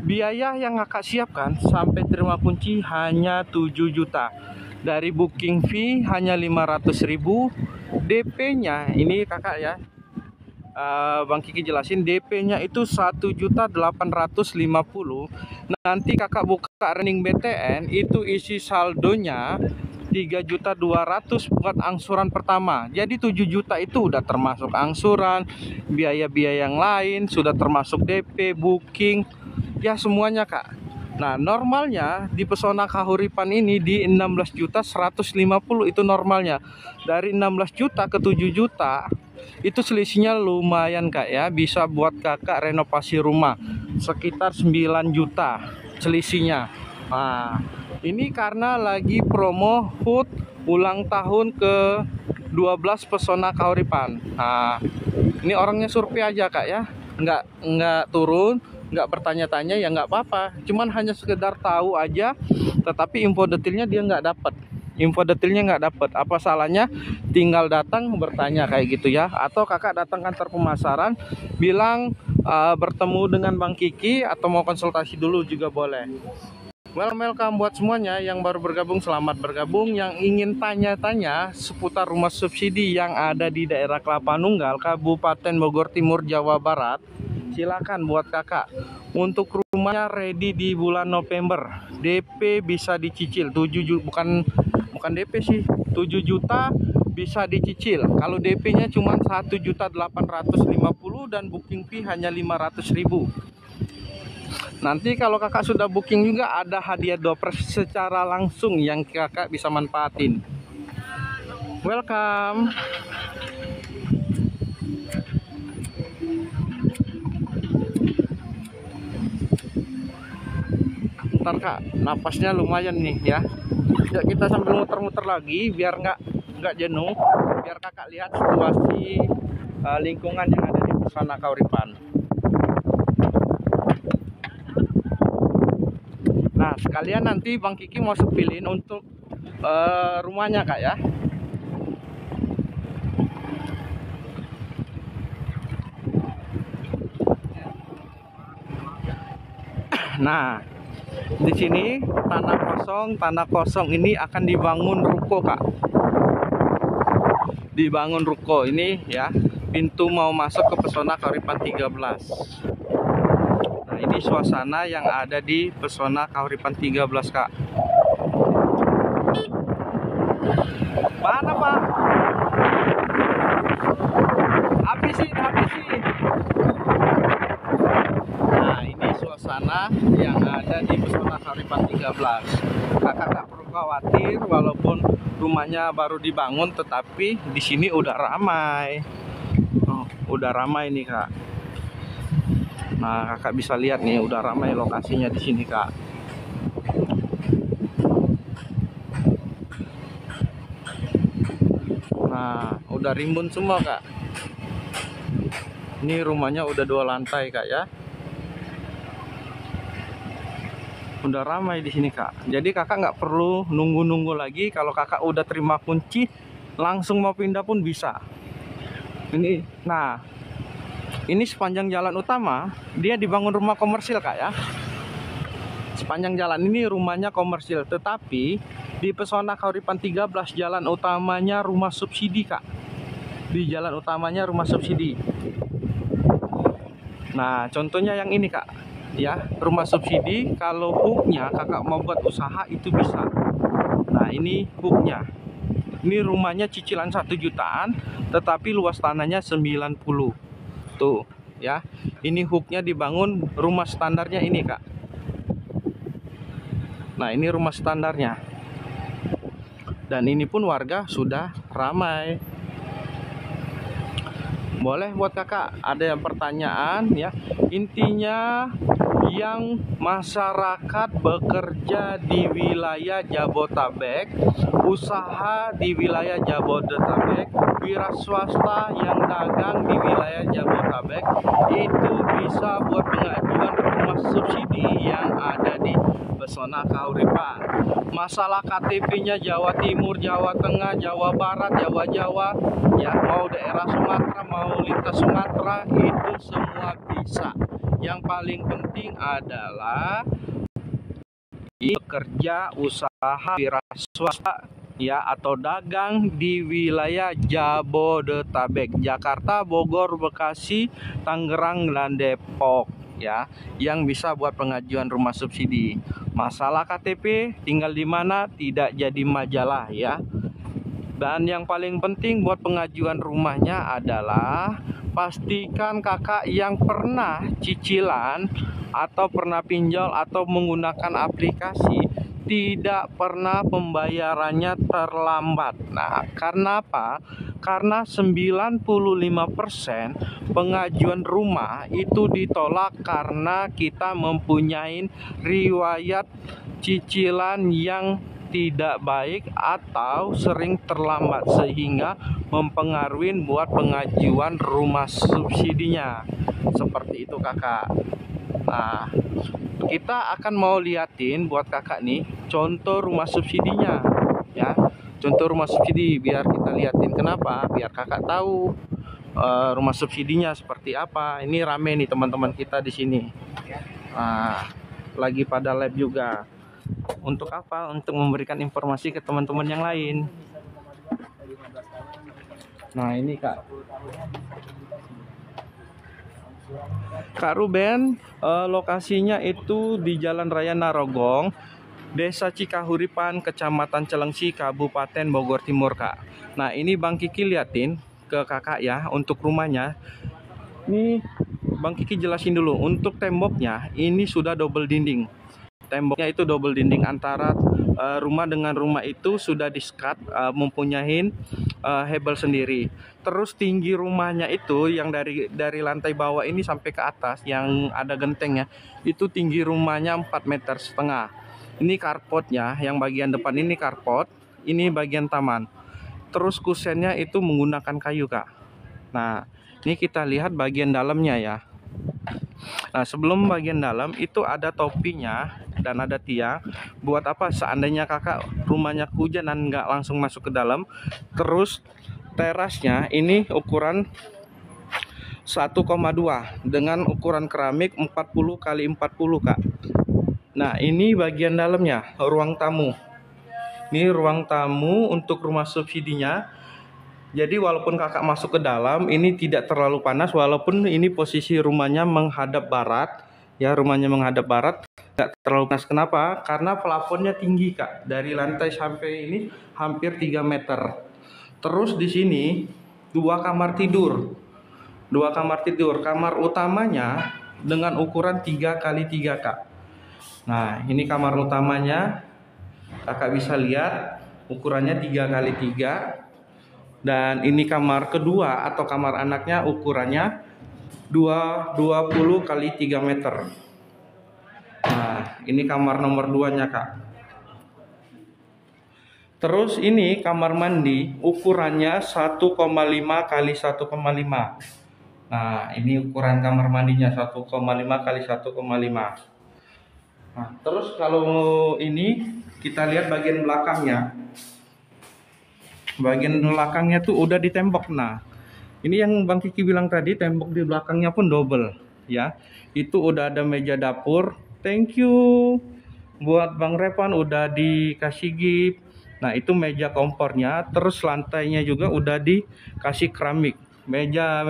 Biaya yang kakak siapkan sampai terima kunci hanya 7 juta. Dari booking fee hanya 500.000. DP-nya ini kakak, ya, Bang Kiki jelasin, DP-nya itu 1.850.000. Nanti kakak buka rekening BTN, itu isi saldonya 3.200.000 buat angsuran pertama. Jadi 7 juta itu udah termasuk angsuran, biaya-biaya yang lain, sudah termasuk DP, booking, ya, semuanya kak. Nah, normalnya di Pesona Kahuripan ini di 16.150.000 itu normalnya. Dari 16 juta ke 7 juta itu selisihnya lumayan kak, ya, bisa buat kakak renovasi rumah sekitar 9 juta selisihnya. Nah, ini karena lagi promo HUT ulang tahun ke 12 Pesona Kahuripan. Nah, ini orangnya survei aja kak, ya, nggak turun, nggak bertanya-tanya, ya nggak apa-apa, cuman hanya sekedar tahu aja, tetapi info detailnya dia nggak dapat. Apa salahnya tinggal datang bertanya kayak gitu, ya, atau kakak datang kantor pemasaran, bilang bertemu dengan Bang Kiki atau mau konsultasi dulu juga boleh. Welcome buat semuanya yang baru bergabung, selamat bergabung. Yang ingin tanya-tanya seputar rumah subsidi yang ada di daerah Kelapa Nunggal, Kabupaten Bogor Timur, Jawa Barat, silakan buat kakak. Untuk rumahnya ready di bulan November. DP bisa dicicil 7 juta, bukan DP sih, 7 juta bisa dicicil. Kalau DP-nya cuma 1.850.000 dan booking fee hanya 500.000. Nanti kalau kakak sudah booking juga ada hadiah dompet secara langsung yang kakak bisa manfaatin. Welcome. Ntar kak, napasnya lumayan nih ya. Yuk kita sambil muter-muter lagi biar nggak jenuh, biar kakak lihat situasi lingkungan yang ada di Pesona Kauripan. Nah sekalian nanti Bang Kiki mau sepilin untuk rumahnya kak ya. Nah di sini tanah kosong ini akan dibangun ruko kak. Dibangun ruko ini ya, pintu mau masuk ke Pesona Kauripan 13. Nah ini suasana yang ada di Pesona Kauripan 13 kak. Mana pak? Habisin. Nah ini suasana yang ada di Pesona Kauripan 13. Kakak nggak perlu khawatir walaupun rumahnya baru dibangun, tetapi di sini udah ramai. Udah ramai nih kak. Nah kakak bisa lihat nih udah ramai lokasinya di sini kak. Nah udah rimbun semua kak. Ini rumahnya udah 2 lantai kak ya. Udah ramai di sini kak. Jadi kakak nggak perlu nunggu-nunggu lagi. Kalau kakak udah terima kunci, langsung mau pindah pun bisa. Nah, ini sepanjang jalan utama dia dibangun rumah komersil kak ya. Sepanjang jalan ini rumahnya komersil, tetapi di Pesona Kauripan 13 jalan utamanya rumah subsidi kak. Di jalan utamanya rumah subsidi. Nah, contohnya yang ini kak. Ya, rumah subsidi. Kalau hooknya kakak mau buat usaha itu bisa. Nah ini hooknya. Ini rumahnya cicilan 1 jutaan, tetapi luas tanahnya 90. Tuh ya, ini hooknya dibangun rumah standarnya ini kak. Nah ini rumah standarnya. Dan ini pun warga sudah ramai. Boleh buat kakak ada yang pertanyaan ya. Intinya yang masyarakat bekerja di wilayah Jabotabek, usaha di wilayah Jabodetabek, wira swasta yang dagang di wilayah Jabotabek itu bisa buat pengajuan rumah subsidi yang ada di Pesona Kauripan. Masalah KTP-nya Jawa Timur, Jawa Tengah, Jawa Barat, Jawa ya, mau daerah Sumatera, mau lintas Sumatera, itu semua bisa. Yang paling penting adalah bekerja usaha wira swasta ya atau dagang di wilayah Jabodetabek, Jakarta, Bogor, Bekasi, Tangerang, dan Depok ya, yang bisa buat pengajuan rumah subsidi. Masalah KTP tinggal di mana tidak jadi majalah ya. Dan yang paling penting buat pengajuan rumahnya adalah pastikan kakak yang pernah cicilan atau pernah pinjol atau menggunakan aplikasi tidak pernah pembayarannya terlambat. Nah, karena apa? Karena 95% pengajuan rumah itu ditolak karena kita mempunyai riwayat cicilan yang tidak baik atau sering terlambat sehingga mempengaruhi buat pengajuan rumah subsidinya. Seperti itu kakak. Nah, kita akan mau liatin buat kakak nih contoh rumah subsidinya ya. Contoh rumah subsidi biar kita liatin. Kenapa? Biar kakak tahu rumah subsidinya seperti apa. Ini rame nih teman-teman kita di sini. Nah, lagi pada live juga. Untuk apa? Untuk memberikan informasi ke teman-teman yang lain. Nah ini kak Ruben, lokasinya itu di Jalan Raya Narogong, Desa Cikahuripan, Kecamatan Celengsi, Kabupaten Bogor Timur, Kak. Nah, ini Bang Kiki liatin ke kakak ya untuk rumahnya. Ini Bang Kiki jelasin dulu. Untuk temboknya ini sudah double dinding. Temboknya itu double dinding antara rumah dengan rumah itu sudah di-skat, mempunyai hebel sendiri. Terus tinggi rumahnya itu yang dari lantai bawah ini sampai ke atas yang ada gentengnya, itu tinggi rumahnya 4,5 meter. Ini carportnya, yang bagian depan ini carport, ini bagian taman. Terus kusennya itu menggunakan kayu, Kak. Nah, ini kita lihat bagian dalamnya ya. Nah, sebelum bagian dalam itu ada topinya dan ada tiang. Buat apa? Seandainya kakak rumahnya kehujanan nggak langsung masuk ke dalam. Terus terasnya ini ukuran 1,2 dengan ukuran keramik 40 kali 40, Kak. Nah, ini bagian dalamnya, ruang tamu. Ini ruang tamu untuk rumah subsidinya. Jadi walaupun kakak masuk ke dalam, ini tidak terlalu panas walaupun ini posisi rumahnya menghadap barat. Ya, rumahnya menghadap barat, tidak terlalu panas. Kenapa? Karena plafonnya tinggi, Kak. Dari lantai sampai ini hampir 3 meter. Terus di sini dua kamar tidur. Dua kamar tidur. Kamar utamanya dengan ukuran 3 kali 3, Kak. Nah, ini kamar utamanya. Kakak bisa lihat ukurannya 3 kali 3. Dan ini kamar kedua atau kamar anaknya ukurannya 20 kali 3 meter. Nah, ini kamar nomor 2-nya, Kak. Terus ini kamar mandi ukurannya 1,5 kali 1,5. Nah, ini ukuran kamar mandinya 1,5 kali 1,5. Nah, terus kalau ini kita lihat bagian belakangnya. Bagian belakangnya tuh udah ditembok. Nah, ini yang Bang Kiki bilang tadi, tembok di belakangnya pun double ya. Itu udah ada meja dapur. Thank you buat Bang Repan udah dikasih gift. Nah, itu meja kompornya. Terus lantainya juga udah dikasih keramik. Meja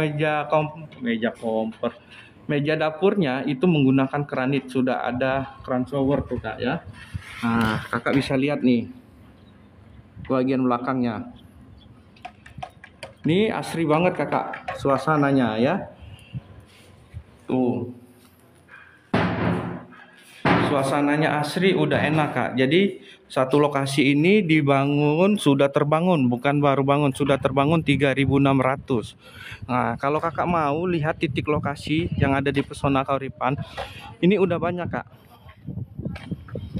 kompor. Meja dapurnya itu menggunakan granit, sudah ada keran shower tuh, Kak ya. Nah, kakak bisa lihat nih bagian belakangnya. Ini asri banget, Kakak, suasananya ya. Tuh. Suasananya asri, udah enak, Kak. Jadi satu lokasi ini sudah terbangun, bukan baru bangun, sudah terbangun 3.600. Nah, kalau kakak mau lihat titik lokasi yang ada di Pesona Kahuripan, ini udah banyak, Kak.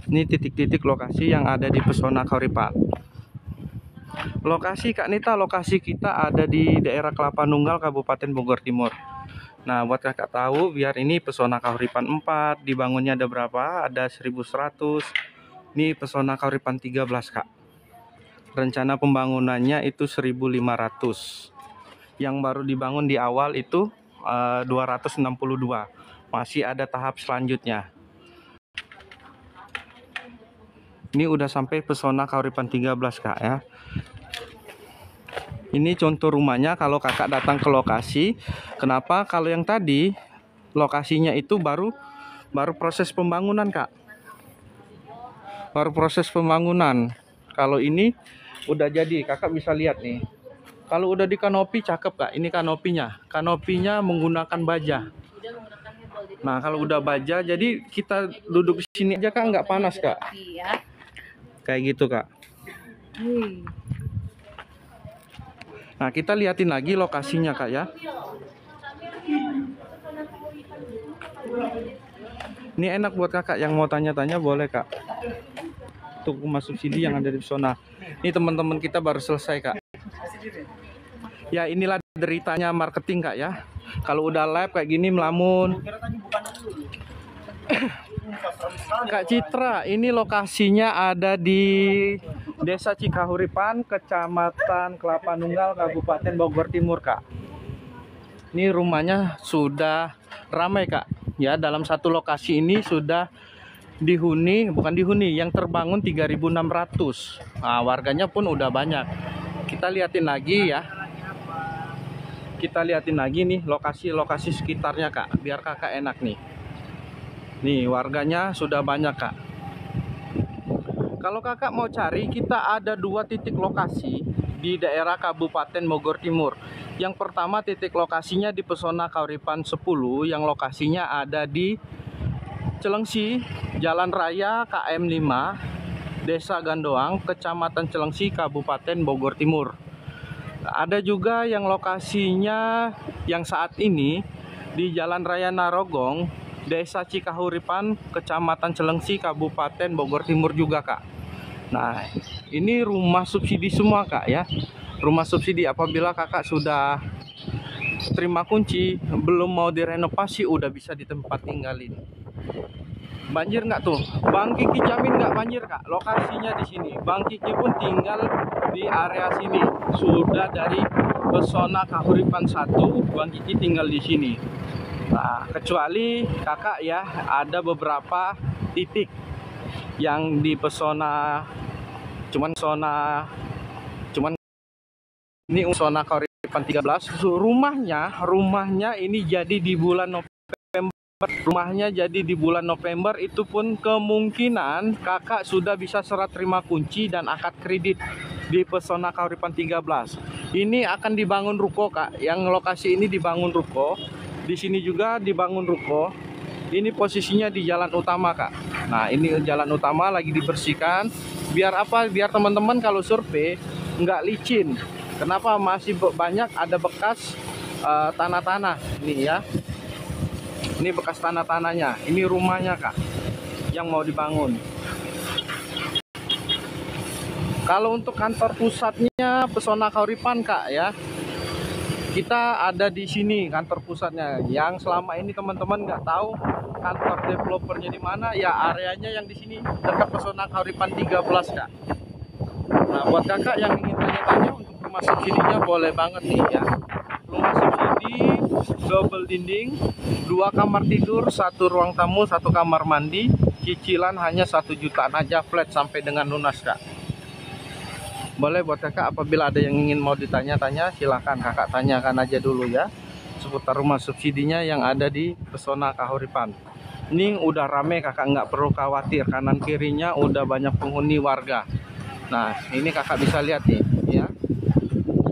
Ini titik-titik lokasi yang ada di Pesona Kahuripan. Lokasi Kak Nita, lokasi kita ada di daerah Kelapa Nunggal, Kabupaten Bogor Timur. Nah, buat kakak tahu, biar ini Pesona Kahuripan 4, dibangunnya ada berapa? Ada 1.100. Ini Pesona Kahuripan 13, Kak. Rencana pembangunannya itu 1.500. Yang baru dibangun di awal itu 262. Masih ada tahap selanjutnya. Ini udah sampai Pesona Kahuripan 13, Kak ya. Ini contoh rumahnya kalau kakak datang ke lokasi. Kenapa? Kalau yang tadi lokasinya itu baru proses pembangunan, Kak. Baru proses pembangunan. Kalau ini udah jadi, kakak bisa lihat nih. Kalau udah di kanopi cakep, Kak. Ini kanopinya. Kanopinya menggunakan baja. Nah, kalau udah baja, jadi kita duduk di sini aja, Kak, nggak panas, Kak. Iya. Kayak gitu, Kak. Nah, kita liatin lagi lokasinya, Kak ya. Ini enak buat kakak yang mau tanya-tanya, boleh, Kak. Untuk rumah subsidi yang ada di Pesona. Ini teman-teman kita baru selesai, Kak. Ya, inilah deritanya marketing, Kak ya. Kalau udah live kayak gini melamun. Kak Citra, ini lokasinya ada di Desa Cikahuripan, Kecamatan Kelapa Nunggal, Kabupaten Bogor Timur, Kak. Ini rumahnya sudah ramai, Kak. Ya, dalam satu lokasi ini sudah bukan dihuni, yang terbangun 3.600. Nah, warganya pun udah banyak. Kita liatin lagi ya. Kita liatin lagi nih lokasi-lokasi sekitarnya, Kak, biar kakak enak nih. Nih, warganya sudah banyak, Kak. Kalau kakak mau cari, kita ada 2 titik lokasi di daerah Kabupaten Bogor Timur. Yang pertama titik lokasinya di Pesona Kauripan 10, yang lokasinya ada di Celengsi, Jalan Raya KM 5, Desa Gandoang, Kecamatan Celengsi, Kabupaten Bogor Timur. Ada juga yang lokasinya yang saat ini di Jalan Raya Narogong, Desa Cikahuripan, Kecamatan Celengsi, Kabupaten Bogor Timur juga, Kak. Nah, ini rumah subsidi semua, Kak, ya. Rumah subsidi. Apabila kakak sudah terima kunci, belum mau direnovasi, udah bisa di tempat tinggalin. Banjir nggak tuh? Bang Kiki jamin nggak banjir, Kak. Lokasinya di sini. Bang Kiki pun tinggal di area sini. Sudah dari Pesona Kahuripan 1, Bang Kiki tinggal di sini. Nah, kecuali kakak ya, ada beberapa titik yang di Pesona, cuman ini Pesona Kahuripan 13. Rumahnya ini jadi di bulan November. Rumahnya jadi di bulan November, itu pun kemungkinan kakak sudah bisa serah terima kunci dan akad kredit di Pesona Kahuripan 13. Ini akan dibangun ruko, Kak. Yang lokasi ini dibangun ruko. Di sini juga dibangun ruko. Ini posisinya di jalan utama, Kak. Nah, ini jalan utama lagi dibersihkan. Biar apa? Biar teman-teman kalau survei nggak licin. Kenapa? Masih banyak ada bekas tanah-tanah. Nih ya. Ini bekas tanah-tanahnya. Ini rumahnya, Kak, yang mau dibangun. Kalau untuk kantor pusatnya Pesona Kahuripan, Kak, ya. Kita ada di sini kantor pusatnya. Yang selama ini teman-teman nggak tahu kantor developernya di mana, ya areanya yang di sini dekat Pesona Kahuripan 13, Kak. Nah, buat kakak yang ingin tanya-tanya untuk rumah subsidinya, boleh banget nih ya. Rumah subsidi double dinding, 2 kamar tidur, 1 ruang tamu, 1 kamar mandi. Cicilan hanya 1 jutaan aja flat sampai dengan lunas, Kak. Boleh buat kakak, apabila ada yang ingin mau ditanya-tanya, silahkan kakak tanyakan aja dulu ya, seputar rumah subsidinya yang ada di Pesona Kahuripan. Ini udah rame, kakak nggak perlu khawatir, kanan kirinya udah banyak penghuni warga. Nah, ini kakak bisa lihat nih ya.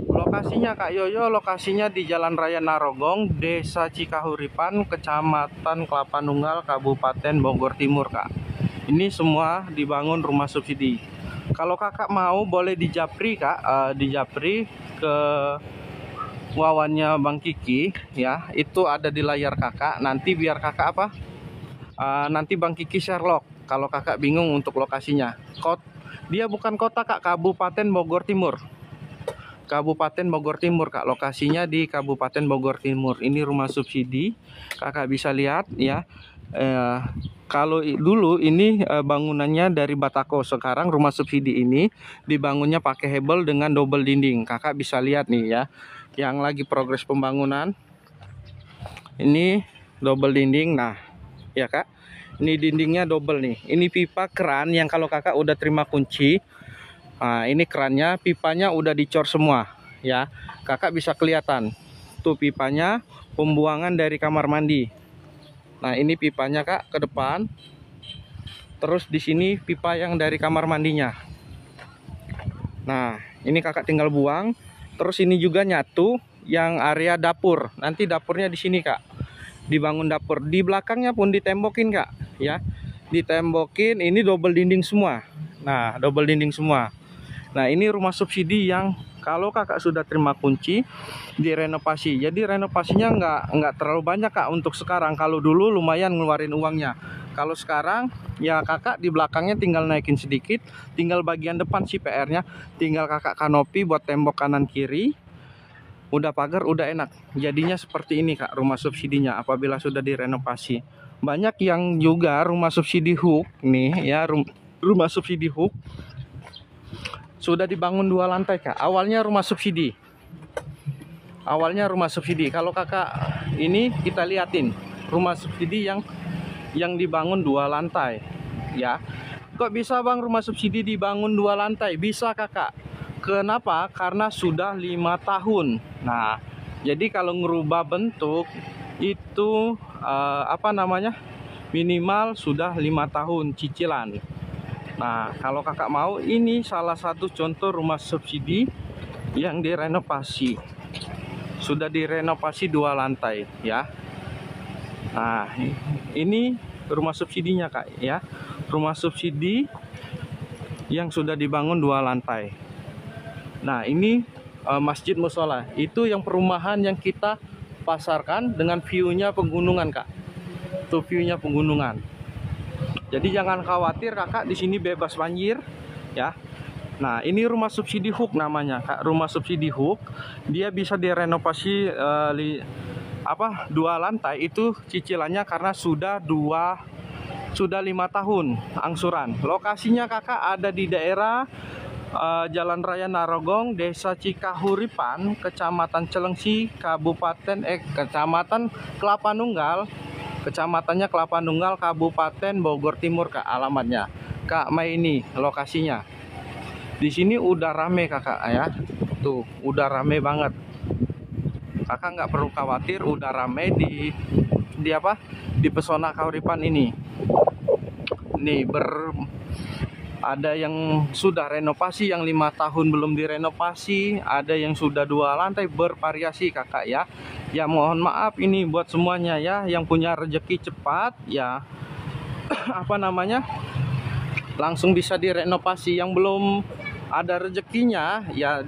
Lokasinya, Kak Yoyo, lokasinya di Jalan Raya Narogong, Desa Cikahuripan, Kecamatan Kelapa Nunggal, Kabupaten Bogor Timur, Kak. Ini semua dibangun rumah subsidi. Kalau kakak mau, boleh di japri, Kak, di japri ke wawannya Bang Kiki ya. Itu ada di layar kakak. Nanti biar kakak apa? Nanti Bang Kiki Sherlock kalau kakak bingung untuk lokasinya. Dia bukan kota, Kak, Kabupaten Bogor Timur. Kabupaten Bogor Timur, Kak. Lokasinya di Kabupaten Bogor Timur. Ini rumah subsidi. Kakak bisa lihat ya. Kalau dulu ini bangunannya dari batako, sekarang rumah subsidi ini dibangunnya pakai hebel dengan double dinding. Kakak bisa lihat nih ya, yang lagi progres pembangunan. Ini double dinding. Nah ya, Kak, ini dindingnya double nih. Ini pipa keran yang kalau kakak udah terima kunci, nah ini kerannya, pipanya udah dicor semua ya. Kakak bisa kelihatan tuh pipanya, pembuangan dari kamar mandi. Nah, ini pipanya, Kak, ke depan. Terus di sini pipa yang dari kamar mandinya. Nah, ini kakak tinggal buang. Terus ini juga nyatu yang area dapur. Nanti dapurnya di sini, Kak. Dibangun dapur. Di belakangnya pun ditembokin, Kak, ya. Ditembokin, ini double dinding semua. Nah, double dinding semua. Nah, ini rumah subsidi yang kalau kakak sudah terima kunci, direnovasi. Jadi renovasinya nggak terlalu banyak, Kak, untuk sekarang. Kalau dulu lumayan ngeluarin uangnya. Kalau sekarang ya kakak di belakangnya tinggal naikin sedikit. Tinggal bagian depan sih PR-nya. Tinggal kakak kanopi buat tembok kanan kiri. Udah pagar, udah enak. Jadinya seperti ini, Kak, rumah subsidinya apabila sudah direnovasi. Banyak yang juga rumah subsidi hook nih ya, rumah subsidi hook sudah dibangun 2 lantai, Kak. Awalnya rumah subsidi. Kalau kakak ini kita liatin rumah subsidi yang dibangun 2 lantai ya. Kok bisa, Bang, rumah subsidi dibangun 2 lantai? Bisa, Kakak. Kenapa? Karena sudah 5 tahun. Nah, jadi kalau ngerubah bentuk itu minimal sudah 5 tahun cicilan. Nah, kalau kakak mau, ini salah satu contoh rumah subsidi yang direnovasi. Sudah direnovasi 2 lantai ya. Nah, ini rumah subsidinya kak ya. Rumah subsidi yang sudah dibangun 2 lantai. Nah, ini masjid musola. Itu yang perumahan yang kita pasarkan dengan view-nya pegunungan kak. Tuh view-nya pegunungan. Jadi jangan khawatir kakak, di sini bebas banjir ya. Nah, ini rumah subsidi Hook namanya kak. Rumah subsidi Hook, dia bisa direnovasi 2 lantai itu cicilannya karena sudah 5 tahun angsuran. Lokasinya kakak ada di daerah Jalan Raya Narogong, Desa Cikahuripan, Kecamatan Celengsi, Kecamatan Kelapa Nunggal. Kecamatannya Kelapa Nunggal, Kabupaten Bogor Timur kak, alamatnya. Kak Mai, ini lokasinya. Di sini udah rame kakak ya. Tuh, udah rame banget. Kakak nggak perlu khawatir, udah rame di Pesona Kauripan ini. Nih ada yang sudah renovasi, yang 5 tahun belum direnovasi, ada yang sudah 2 lantai, bervariasi kakak ya. Ya mohon maaf ini buat semuanya ya, yang punya rezeki cepat ya langsung bisa direnovasi. Yang belum ada rezekinya ya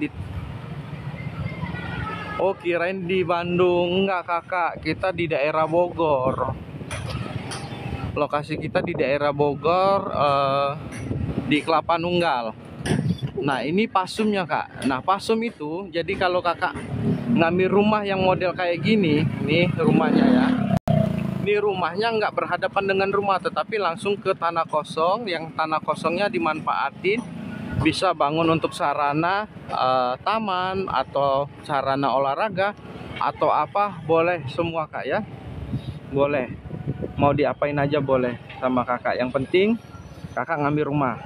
oh kirain di Bandung. Enggak kakak, kita di daerah Bogor. Lokasi kita di daerah Bogor, di Kelapa Nunggal. Nah, ini pasumnya kak. Nah, pasum itu jadi kalau kakak ngambil rumah yang model kayak gini, nih rumahnya ya. Ini rumahnya nggak berhadapan dengan rumah, tetapi langsung ke tanah kosong. Yang tanah kosongnya dimanfaatin, bisa bangun untuk sarana taman atau sarana olahraga atau apa, boleh semua kak ya. Boleh, mau diapain aja boleh sama kakak. Yang penting kakak ngambil rumah.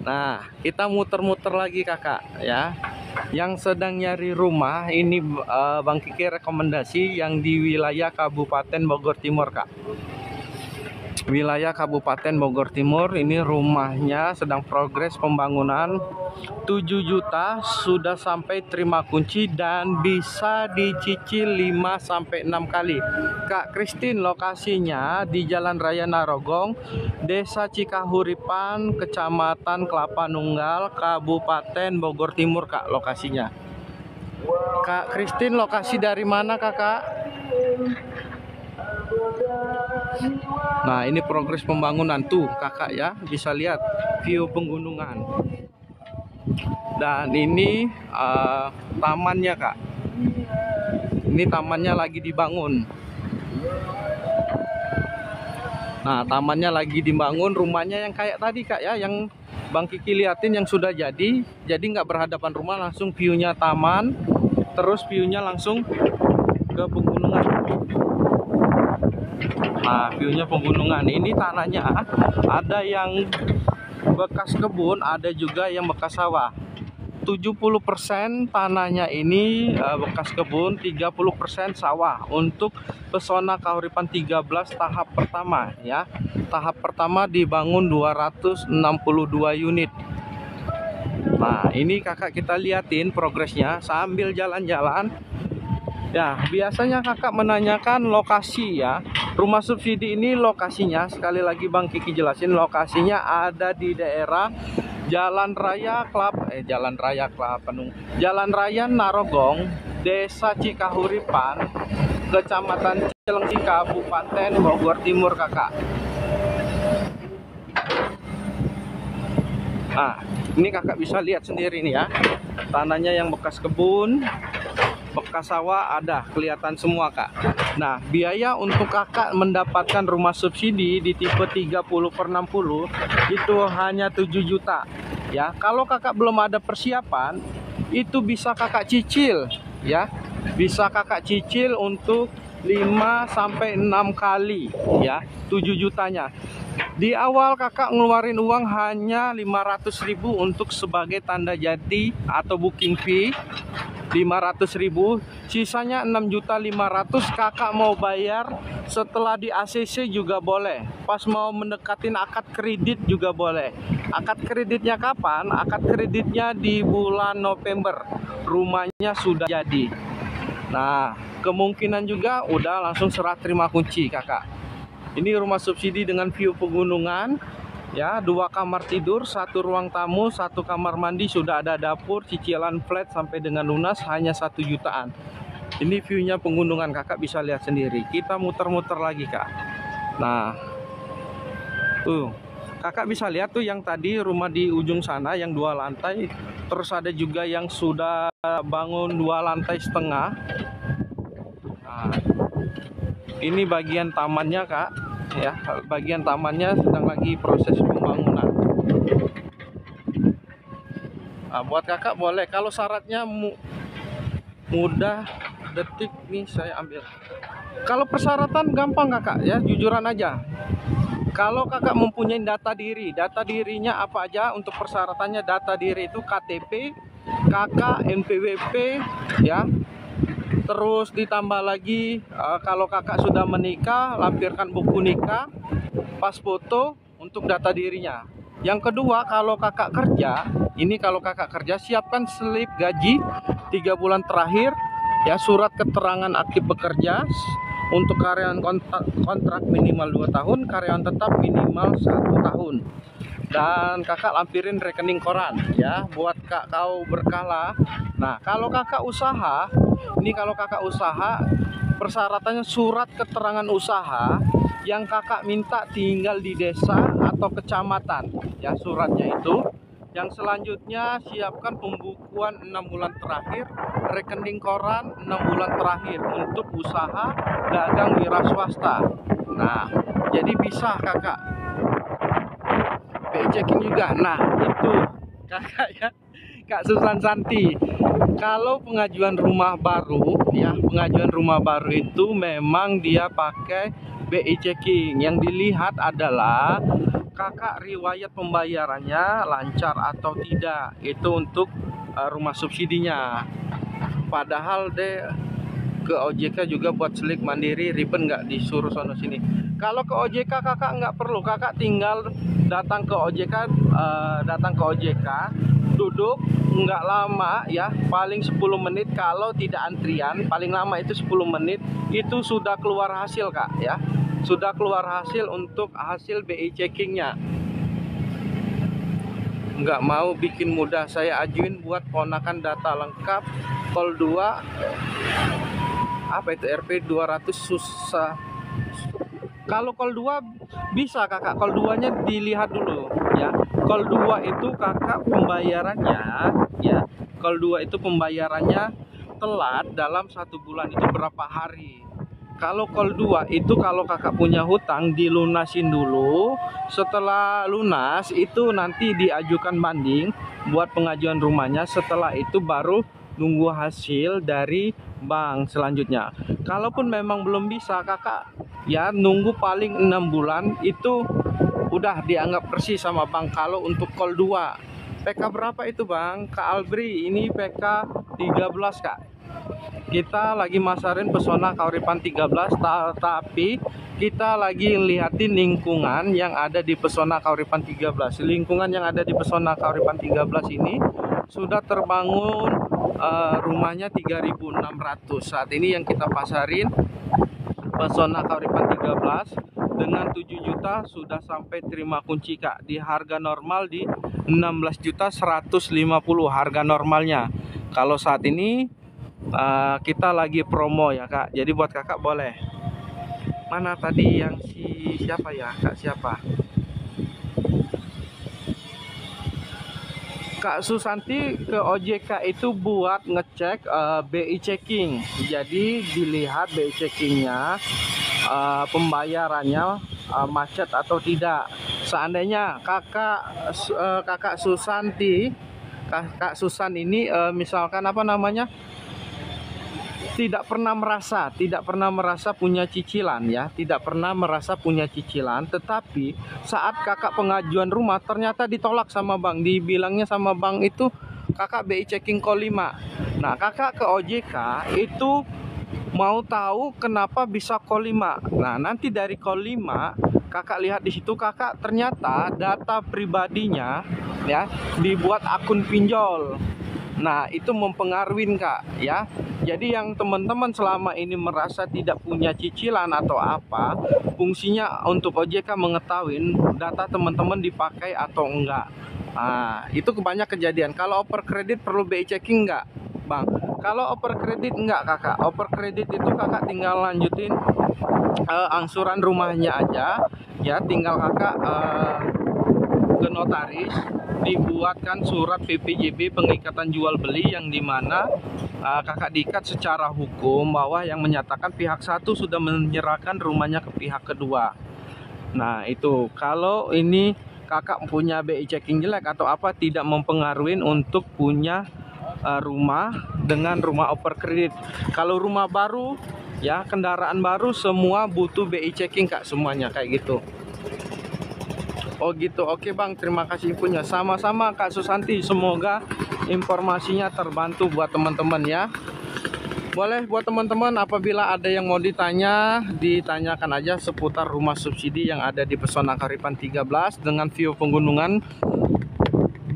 Nah, kita muter-muter lagi kakak ya. Yang sedang nyari rumah ini Bang Kiki rekomendasi yang di wilayah Kabupaten Bogor Timur kak. Wilayah Kabupaten Bogor Timur, ini rumahnya sedang progres pembangunan. 7 juta sudah sampai terima kunci dan bisa dicicil 5-6 kali. Kak Christine, lokasinya di Jalan Raya Narogong, Desa Cikahuripan, Kecamatan Kelapa Nunggal, Kabupaten Bogor Timur kak lokasinya. Kak Christine, lokasi dari mana kakak? Nah, ini progres pembangunan tuh kakak ya, bisa lihat view pegunungan. Dan ini tamannya kak. Ini tamannya lagi dibangun. Nah, tamannya lagi dibangun. Rumahnya yang kayak tadi kak ya, yang Bang Kiki liatin yang sudah jadi nggak berhadapan rumah, langsung viewnya taman, terus viewnya langsung ke pegunungan. Nah, viewnya pegunungan. Ini tanahnya ada yang bekas kebun, ada juga yang bekas sawah. 70% tanahnya ini bekas kebun, 30% sawah. Untuk Pesona Kauripan 13 tahap pertama ya. Tahap pertama dibangun 262 unit. Nah, ini kakak kita liatin progresnya sambil jalan-jalan. Ya, biasanya kakak menanyakan lokasi ya. Rumah subsidi ini lokasinya, sekali lagi Bang Kiki jelasin, lokasinya ada di daerah Jalan Raya Narogong, Desa Cikahuripan, Kecamatan Celengsi, Kabupaten Bogor Timur kakak. Nah, ini kakak bisa lihat sendiri nih ya, tanahnya yang bekas kebun, bekas sawah ada, kelihatan semua kak. Nah, biaya untuk kakak mendapatkan rumah subsidi di tipe 30/60 itu hanya 7 juta ya. Kalau kakak belum ada persiapan, itu bisa kakak cicil ya. Bisa kakak cicil untuk 5-6 kali ya, 7 jutanya. Di awal kakak ngeluarin uang hanya 500.000 untuk sebagai tanda jadi atau booking fee 500.000, sisanya 6.500.000 kakak mau bayar setelah di ACC juga boleh, pas mau mendekatin akad kredit juga boleh. Akad kreditnya kapan? Akad kreditnya di bulan November, rumahnya sudah jadi. Nah, kemungkinan juga udah langsung serah terima kunci kakak. Ini rumah subsidi dengan view pegunungan, ya, 2 kamar tidur, 1 ruang tamu, 1 kamar mandi, sudah ada dapur, cicilan flat sampai dengan lunas hanya 1 jutaan. Ini viewnya pegunungan, kakak bisa lihat sendiri. Kita muter-muter lagi kak. Nah, tuh kakak bisa lihat tuh yang tadi rumah di ujung sana yang 2 lantai, terus ada juga yang sudah bangun 2 lantai setengah. Nah, ini bagian tamannya kak, ya, bagian tamannya sedang lagi proses pembangunan. Nah, buat kakak boleh, kalau syaratnya mudah, detik nih saya ambil. Kalau persyaratan gampang kakak, ya, jujuran aja. Kalau kakak mempunyai data dirinya apa aja untuk persyaratannya? Data diri itu KTP, KK, NPWP, ya. Terus ditambah lagi kalau kakak sudah menikah, lampirkan buku nikah, pas foto untuk data dirinya. Yang kedua, kalau kakak kerja, ini kalau kakak kerja siapkan slip gaji 3 bulan terakhir, ya, surat keterangan aktif bekerja untuk karyawan kontrak minimal 2 tahun, karyawan tetap minimal 1 tahun. Dan kakak lampirin rekening koran, ya, buat kau berkala. Nah, kalau kakak usaha, ini kalau kakak usaha persyaratannya surat keterangan usaha yang kakak minta tinggal di desa atau kecamatan, ya, suratnya itu. Yang selanjutnya siapkan pembukuan 6 bulan terakhir, rekening koran 6 bulan terakhir untuk usaha dagang wira swasta. Nah, jadi bisa kakak BI checking juga. Nah, itu kakak, ya, Kak Susan Santi. Kalau pengajuan rumah baru, ya, pengajuan rumah baru itu memang dia pakai BI checking. Yang dilihat adalah kakak riwayat pembayarannya lancar atau tidak. Itu untuk rumah subsidinya. Padahal deh ke OJK juga buat selik mandiri, riben nggak disuruh sono sini. Kalau ke OJK kakak nggak perlu, kakak tinggal datang ke OJK, duduk nggak lama, ya, paling 10 menit. Kalau tidak antrian paling lama itu 10 menit, itu sudah keluar hasil kak, ya, sudah keluar hasil untuk hasil BI checkingnya. Nggak mau bikin mudah, saya ajuin buat ponakan data lengkap call 2, apa itu RP 200 susah. Kalau call 2 bisa kakak, call 2-nya dilihat dulu, ya. Call 2 itu kakak pembayarannya, ya, call 2 itu pembayarannya telat dalam 1 bulan itu berapa hari. Kalau call 2 itu kalau kakak punya hutang dilunasin dulu, setelah lunas itu nanti diajukan banding buat pengajuan rumahnya, setelah itu baru nunggu hasil dari bank selanjutnya. Kalaupun memang belum bisa kakak, ya, nunggu paling 6 bulan itu udah dianggap bersih sama bank. Kalau untuk call 2 PK berapa itu bang? Kak Albri, ini PK 13 kak. Kita lagi masarin pesona Kauripan 13, tapi kita lagi lihatin lingkungan yang ada di pesona Kauripan 13. Lingkungan yang ada di pesona Kauripan 13 ini sudah terbangun rumahnya 3.600. Saat ini yang kita pasarin pesona Kauripan 13 dengan 7 juta sudah sampai terima kunci kak. Di harga normal di 16.150 harga normalnya. Kalau saat ini kita lagi promo, ya kak, jadi buat kakak boleh. Mana tadi yang siapa ya kak, siapa? Kak Susanti ke OJK itu buat ngecek BI checking. Jadi dilihat BI checkingnya, pembayarannya macet atau tidak. Seandainya kakak Susanti, kakak Susan ini misalkan apa namanya, tidak pernah merasa punya cicilan ya, tidak pernah merasa punya cicilan, tetapi saat kakak pengajuan rumah ternyata ditolak sama bank, dibilangnya sama bank itu kakak BI checking call 5. Nah, kakak ke OJK itu mau tahu kenapa bisa call 5. Nah, nanti dari call 5 kakak lihat di situ, kakak ternyata data pribadinya ya dibuat akun pinjol. Nah, itu mempengaruhi kak ya. Jadi yang teman-teman selama ini merasa tidak punya cicilan atau apa, fungsinya untuk OJK mengetahui data teman-teman dipakai atau enggak. Nah, itu kebanyak kejadian. Kalau oper kredit perlu BI checking enggak, Bang? Kalau oper kredit enggak kakak. Oper kredit itu kakak tinggal lanjutin angsuran rumahnya aja ya, tinggal kakak ke notaris, dibuatkan surat PPJB pengikatan jual beli yang dimana kakak diikat secara hukum bahwa yang menyatakan pihak satu sudah menyerahkan rumahnya ke pihak kedua. Nah, itu kalau ini kakak punya BI checking jelek atau apa, tidak mempengaruhi untuk punya rumah dengan rumah oper kredit. Kalau rumah baru ya, kendaraan baru, semua butuh BI checking kak, semuanya kayak gitu. Oh gitu, oke bang, terima kasih infonya. Sama-sama Kak Susanti, semoga informasinya terbantu buat teman-teman ya. Boleh buat teman-teman, apabila ada yang mau ditanyakan aja seputar rumah subsidi yang ada di Pesona Kahuripan 13 dengan view pegunungan.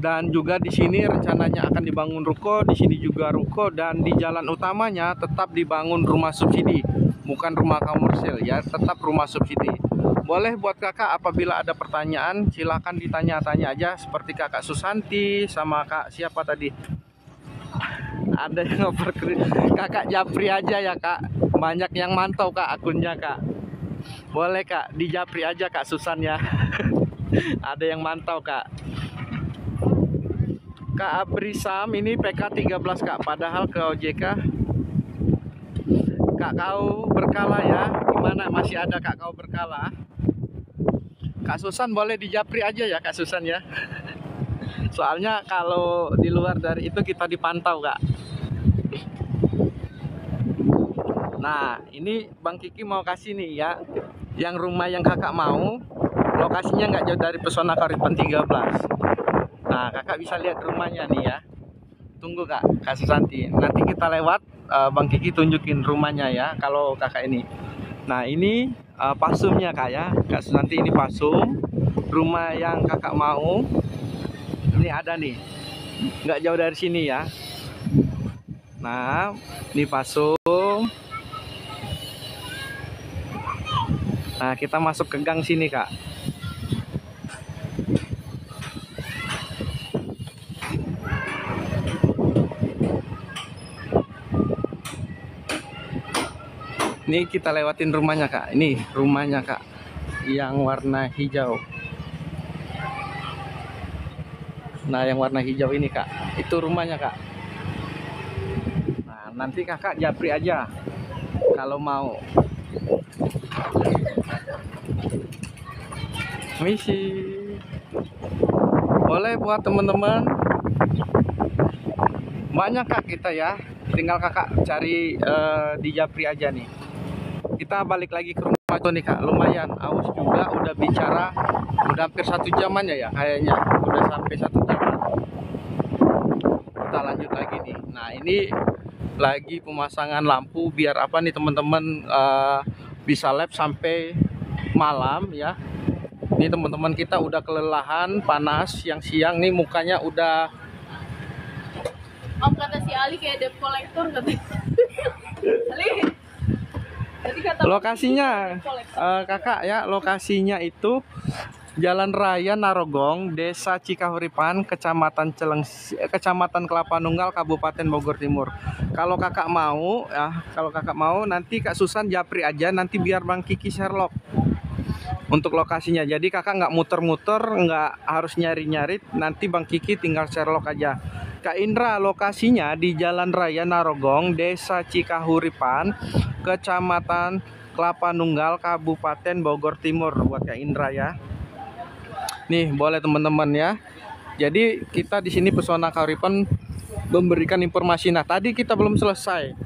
Dan juga di sini rencananya akan dibangun ruko, di sini juga ruko, dan di jalan utamanya tetap dibangun rumah subsidi, bukan rumah komersil ya, tetap rumah subsidi. Boleh buat kakak apabila ada pertanyaan silahkan ditanya-tanya aja, seperti kakak Susanti sama kak siapa tadi, ada yang oper kakak Japri aja ya kak, banyak yang mantau kak akunnya kak. Boleh kak di Japri aja kak Susan ya. Ada yang mantau kak. Kak Abrisam ini PK 13 kak, padahal ke OJK. Kak Kau Berkala ya, gimana masih ada Kak Kau Berkala? Kak Susan boleh di Japri aja ya Kak Susan ya. Soalnya kalau di luar dari itu kita dipantau kak. Nah, ini Bang Kiki mau kasih nih ya, yang rumah yang kakak mau, lokasinya nggak jauh dari Pesona Kahuripan 13. Nah, kakak bisa lihat rumahnya nih ya. Tunggu kak Susanti, nanti kita lewat, Bang Kiki tunjukin rumahnya ya kalau kakak ini. Nah, ini pasumnya kak ya, Kak Susanti, ini pasum rumah yang kakak mau. Ini ada nih, nggak jauh dari sini ya. Nah, ini pasum. Nah, kita masuk ke gang sini kak. Ini kita lewatin rumahnya kak. Ini rumahnya kak, yang warna hijau. Nah, yang warna hijau ini kak, itu rumahnya kak. Nah, nanti kakak Japri aja kalau mau. Misi boleh buat teman-teman, banyak kak kita ya, tinggal kakak cari di Japri aja nih. Kita balik lagi ke rumah itu nih kak, lumayan aus juga, udah bicara udah hampir 1 jaman ya kayaknya, udah sampai 1 jam. Kita lanjut lagi nih. Nah, ini lagi pemasangan lampu biar apa nih teman-teman, bisa lab sampai malam ya. Ini teman-teman kita udah kelelahan, panas, siang-siang nih mukanya udah. Om kata si Ali kayak debt collector katanya. Ali. Jadi kata Lokasinya kakak ya, lokasinya itu Jalan Raya Narogong, Desa Cikahuripan, Kecamatan Kelapa Nunggal, Kabupaten Bogor Timur. Kalau kakak mau ya, nanti Kak Susan Japri aja, nanti biar Bang Kiki Sherlock untuk lokasinya. Jadi kakak nggak muter-muter, nggak harus nyari-nyari, nanti Bang Kiki tinggal Sherlock aja. Kak Indra, lokasinya di Jalan Raya Narogong, Desa Cikahuripan, Kecamatan Kelapa Nunggal, Kabupaten Bogor Timur, buat Kak Indra ya. Nih, boleh teman-teman ya. Jadi kita di sini Pesona Kahuripan memberikan informasi. Nah, tadi kita belum selesai.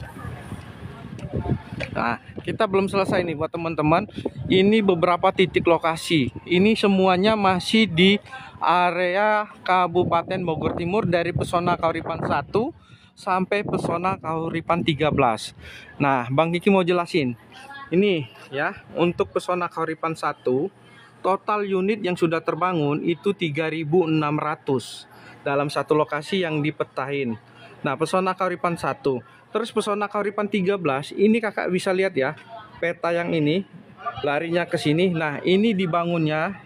Nah, kita belum selesai nih buat teman-teman. Ini beberapa titik lokasi. Ini semuanya masih di area Kabupaten Bogor Timur dari Pesona Kauripan 1 sampai Pesona Kauripan 13. Nah, Bang Kiki mau jelasin. Ini ya, untuk Pesona Kauripan 1, total unit yang sudah terbangun itu 3.600 dalam satu lokasi yang dipetahin. Nah, Pesona Kauripan 1. Terus Pesona Kauripan 13, ini kakak bisa lihat ya, peta yang ini larinya ke sini. Nah, ini dibangunnya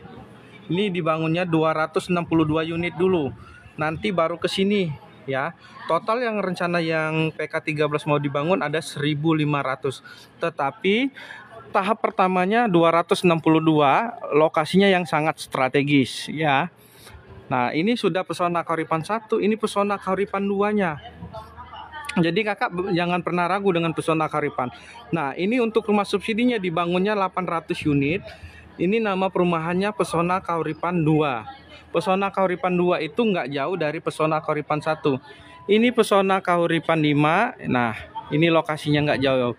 262 unit dulu. Nanti baru ke sini ya. Total yang rencana yang PK 13 mau dibangun ada 1.500. Tetapi tahap pertamanya 262, lokasinya yang sangat strategis ya. Nah, ini sudah Pesona Kauripan 1, ini Pesona Kauripan 2-nya. Jadi kakak jangan pernah ragu dengan Pesona Kauripan. Nah, ini untuk rumah subsidinya dibangunnya 800 unit. Ini nama perumahannya Pesona Kauripan 2. Pesona Kauripan 2 itu nggak jauh dari Pesona Kauripan 1. Ini Pesona Kauripan 5. Nah, ini lokasinya nggak jauh.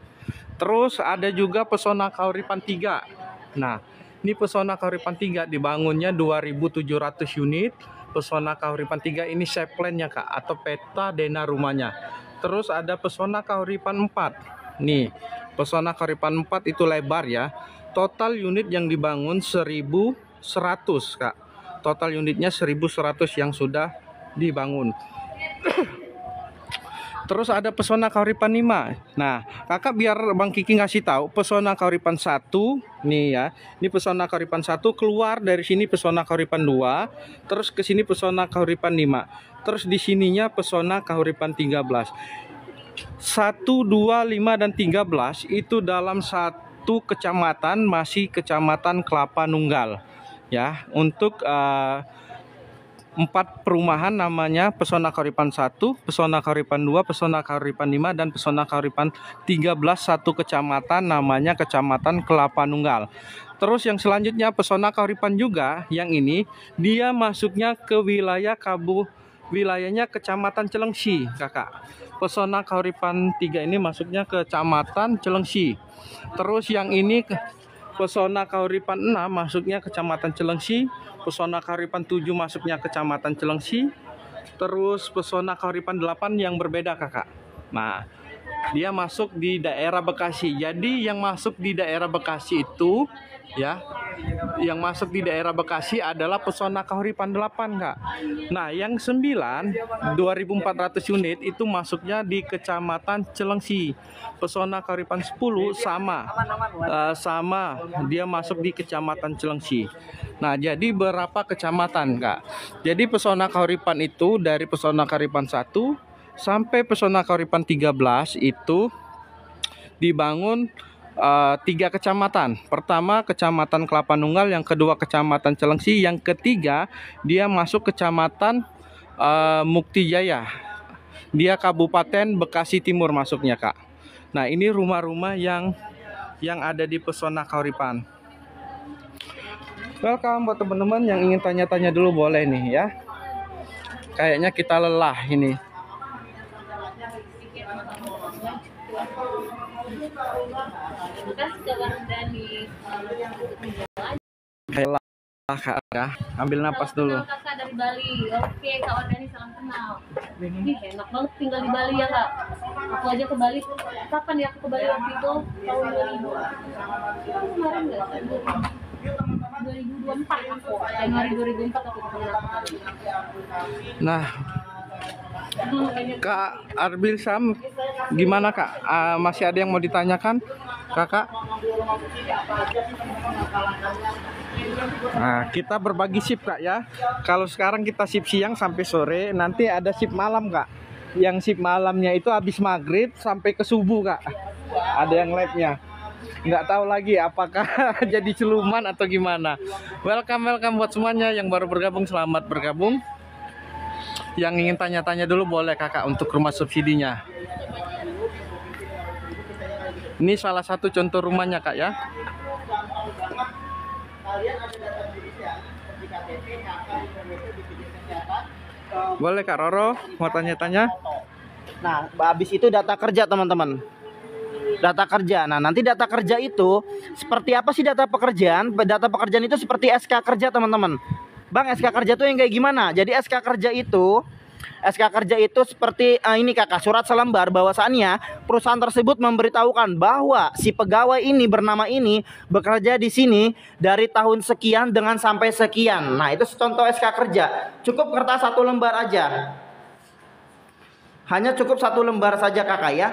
Terus ada juga Pesona Kauripan 3. Nah, ini Pesona Kauripan 3 dibangunnya 2.700 unit. Pesona Kauripan 3 ini shape plan-nya kak, atau peta dena rumahnya. Terus ada Pesona Kauripan 4. Nih, Pesona Kauripan 4 itu lebar ya. Total unit yang dibangun 1.100 kak. Total unitnya 1.100 yang sudah dibangun. Terus ada Pesona Kauripan 5. Nah, kakak biar Bang Kiki ngasih tahu Pesona Kauripan 1 nih ya. Ini Pesona Kauripan 1, keluar dari sini Pesona Kauripan 2, terus ke sini Pesona Kauripan 5. Terus di sininya Pesona Kauripan 13. 1, 2, 5 dan 13 itu dalam satu kecamatan, masih Kecamatan Kelapa Nunggal. Ya, untuk 4 perumahan namanya Pesona Kauripan 1, Pesona Kauripan 2, Pesona Kauripan 5 dan Pesona Kauripan 13, satu kecamatan namanya Kecamatan Kelapa Nunggal. Terus yang selanjutnya Pesona Kauripan juga, yang ini dia masuknya ke wilayahnya Kecamatan Celengsi, kakak. Pesona Kauripan 3 ini masuknya ke Kecamatan Celengsi. Terus yang ini Pesona Kauripan 6 masuknya Kecamatan Celengsi. Pesona Kauripan 7 masuknya Kecamatan Celengsi. Terus Pesona Kauripan 8 yang berbeda kakak. Nah, dia masuk di daerah Bekasi. Jadi yang masuk di daerah Bekasi itu ya, yang masuk di daerah Bekasi adalah Pesona Kauripan 8 kak. Nah, yang 9 2.400 unit itu masuknya di Kecamatan Celengsi. Pesona Kauripan 10 sama dia masuk di Kecamatan Celengsi. Nah, jadi berapa kecamatan kak? Jadi Pesona Kauripan itu dari Pesona Kauripan 1 sampai Pesona Kauripan 13 itu dibangun 3 kecamatan. Pertama Kecamatan Kelapa Nunggal, yang kedua Kecamatan Celengsi, yang ketiga dia masuk Kecamatan Mukti Jaya. Dia Kabupaten Bekasi Timur masuknya kak. Nah, ini rumah-rumah yang ada di Pesona Kauripan. Welcome buat teman-teman yang ingin tanya-tanya dulu boleh nih ya. Kayaknya kita lelah ini. Kayak lelah kak ya. Ambil napas dulu. Kakak dari Bali. Oke, Kak Ordani, salam kenal. Ih, enak banget tinggal di Bali ya kak. Aku aja ke Bali. Kapan ya aku ke Bali waktu itu? Tahun 2000. Kemarin nggak? 2024 aku. Januari 2004 aku ke Bali. Nah, Kak Arbil Sam, gimana kak? Masih ada yang mau ditanyakan, kakak? Nah, kita berbagi shift kak ya. Kalau sekarang kita shift siang sampai sore, nanti ada shift malam kak. Yang shift malamnya itu habis maghrib sampai ke subuh kak. Ada yang labnya. Nggak tahu lagi apakah jadi siluman atau gimana. Welcome buat semuanya yang baru bergabung, selamat bergabung. Yang ingin tanya-tanya dulu boleh kakak untuk rumah subsidinya. Ini salah satu contoh rumahnya kak ya. Boleh Kak Roro mau tanya-tanya? Nah, habis itu data kerja teman-teman. Data kerja. Nah, nanti data kerja itu seperti apa sih data pekerjaan? Data pekerjaan itu seperti SK kerja, teman-teman. Bang, SK kerja itu yang kayak gimana? Jadi SK kerja itu seperti ini kakak, surat selembar bahwasannya perusahaan tersebut memberitahukan bahwa si pegawai ini bernama ini bekerja di sini dari tahun sekian dengan sampai sekian. Nah, itu contoh SK kerja. Cukup kertas 1 lembar aja. Hanya cukup 1 lembar saja kakak ya.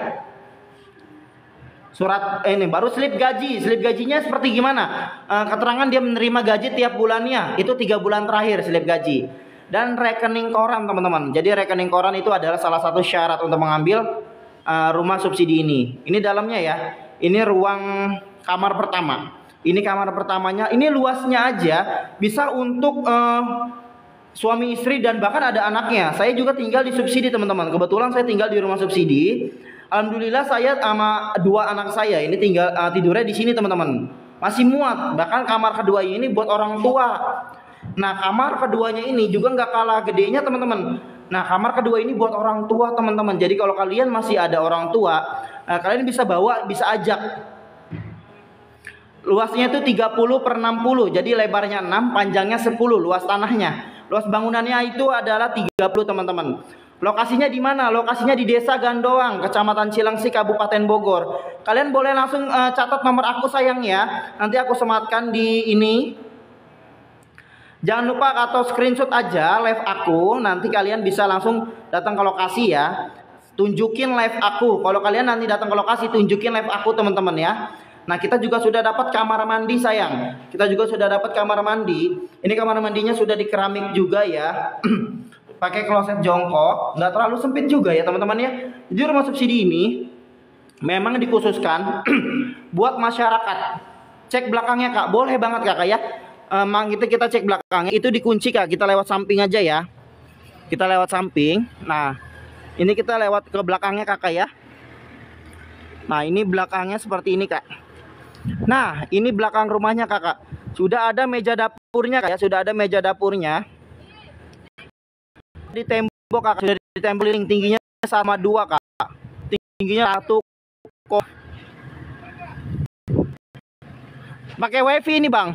Surat ini baru slip gaji. Slip gajinya seperti gimana? Keterangan dia menerima gaji tiap bulannya. Itu 3 bulan terakhir slip gaji. Dan rekening koran, teman-teman. Jadi rekening koran itu adalah salah satu syarat untuk mengambil rumah subsidi ini. Ini dalamnya ya. Ini ruang kamar pertama. Ini kamar pertamanya. Ini luasnya aja bisa untuk suami istri dan bahkan ada anaknya. Saya juga tinggal di subsidi, teman-teman. Kebetulan saya tinggal di rumah subsidi. Alhamdulillah saya sama 2 anak saya ini tinggal tidurnya di sini, teman-teman. Masih muat. Bahkan kamar kedua ini buat orang tua. Nah, kamar keduanya ini juga nggak kalah gedenya, teman-teman. Nah, kamar kedua ini buat orang tua, teman-teman. Jadi kalau kalian masih ada orang tua, kalian bisa bawa, bisa ajak. Luasnya itu 30/60. Jadi lebarnya 6, panjangnya 10 luas tanahnya. Luas bangunannya itu adalah 30, teman-teman. Lokasinya di mana? Lokasinya di Desa Gandoang, Kecamatan Cilengsi, Kabupaten Bogor. Kalian boleh langsung catat nomor aku sayang ya. Nanti aku sematkan di ini. Jangan lupa atau screenshot aja live aku. Nanti kalian bisa langsung datang ke lokasi ya. Tunjukin live aku. Kalau kalian nanti datang ke lokasi, tunjukin live aku, teman-teman ya. Nah, kita juga sudah dapat kamar mandi sayang. Kita juga sudah dapat kamar mandi. Ini kamar mandinya sudah di keramik juga ya. Pakai kloset jongkok, nggak terlalu sempit juga ya teman-teman ya. Jadi rumah subsidi ini memang dikhususkan buat masyarakat. Cek belakangnya kak, boleh banget kakak ya. Kita cek belakangnya, itu dikunci kak. Kita lewat samping aja ya. Kita lewat samping. Nah, ini kita lewat ke belakangnya kakak ya. Nah, ini belakangnya seperti ini kak. Nah, ini belakang rumahnya kakak. Sudah ada meja dapurnya kak ya. Sudah ada meja dapurnya. Di tembok kak, sudah ditempelin, tingginya sama 2 kak, tingginya 1. Pakai wifi ini bang.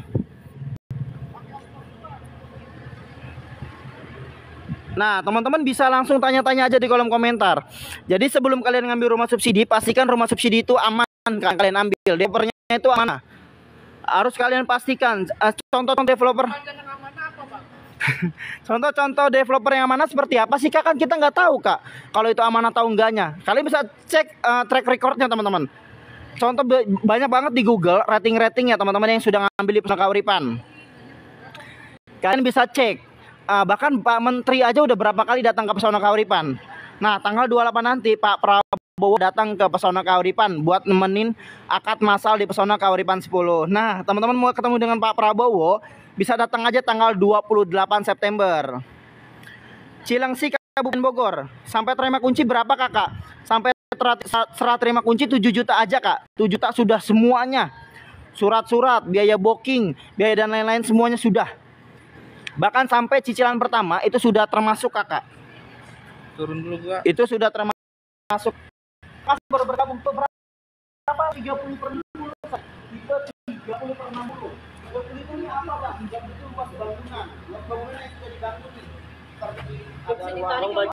Nah, teman-teman bisa langsung tanya-tanya aja di kolom komentar. Jadi sebelum kalian ngambil rumah subsidi, pastikan rumah subsidi itu aman kan kalian ambil. Developernya itu aman. Harus kalian pastikan. Contoh developer. Contoh developer yang amanah seperti apa sih kak? Kan kita nggak tahu kak kalau itu amanah atau enggaknya. Kalian bisa cek track recordnya teman-teman. Contoh banyak banget di Google rating-ratingnya teman-teman yang sudah ngambil di Pesona Kauripan. Kalian bisa cek. Bahkan Pak Menteri aja udah berapa kali datang ke Pesona Kauripan. Nah, tanggal 28 nanti Pak Prabowo datang ke Pesona Kauripan buat nemenin akad masal di Pesona Kauripan 10. Nah, teman-teman mau ketemu dengan Pak Prabowo, bisa datang aja tanggal 28 September. Cilengsi, Kabupaten Bogor. Sampai terima kunci berapa kakak? Sampai serah terima kunci 7 juta aja kak. 7 juta sudah semuanya. Surat-surat, biaya booking, biaya dan lain-lain semuanya sudah. Bahkan sampai cicilan pertama itu sudah termasuk kakak. Turun dulu kak. Itu sudah termasuk. Masih baru bergabung berapa? 30/60. 30/60. Itu ini apa bang? Tidak betul luas bangunan. Luas bangunan yang sudah dibangun nih. Seperti ada ruang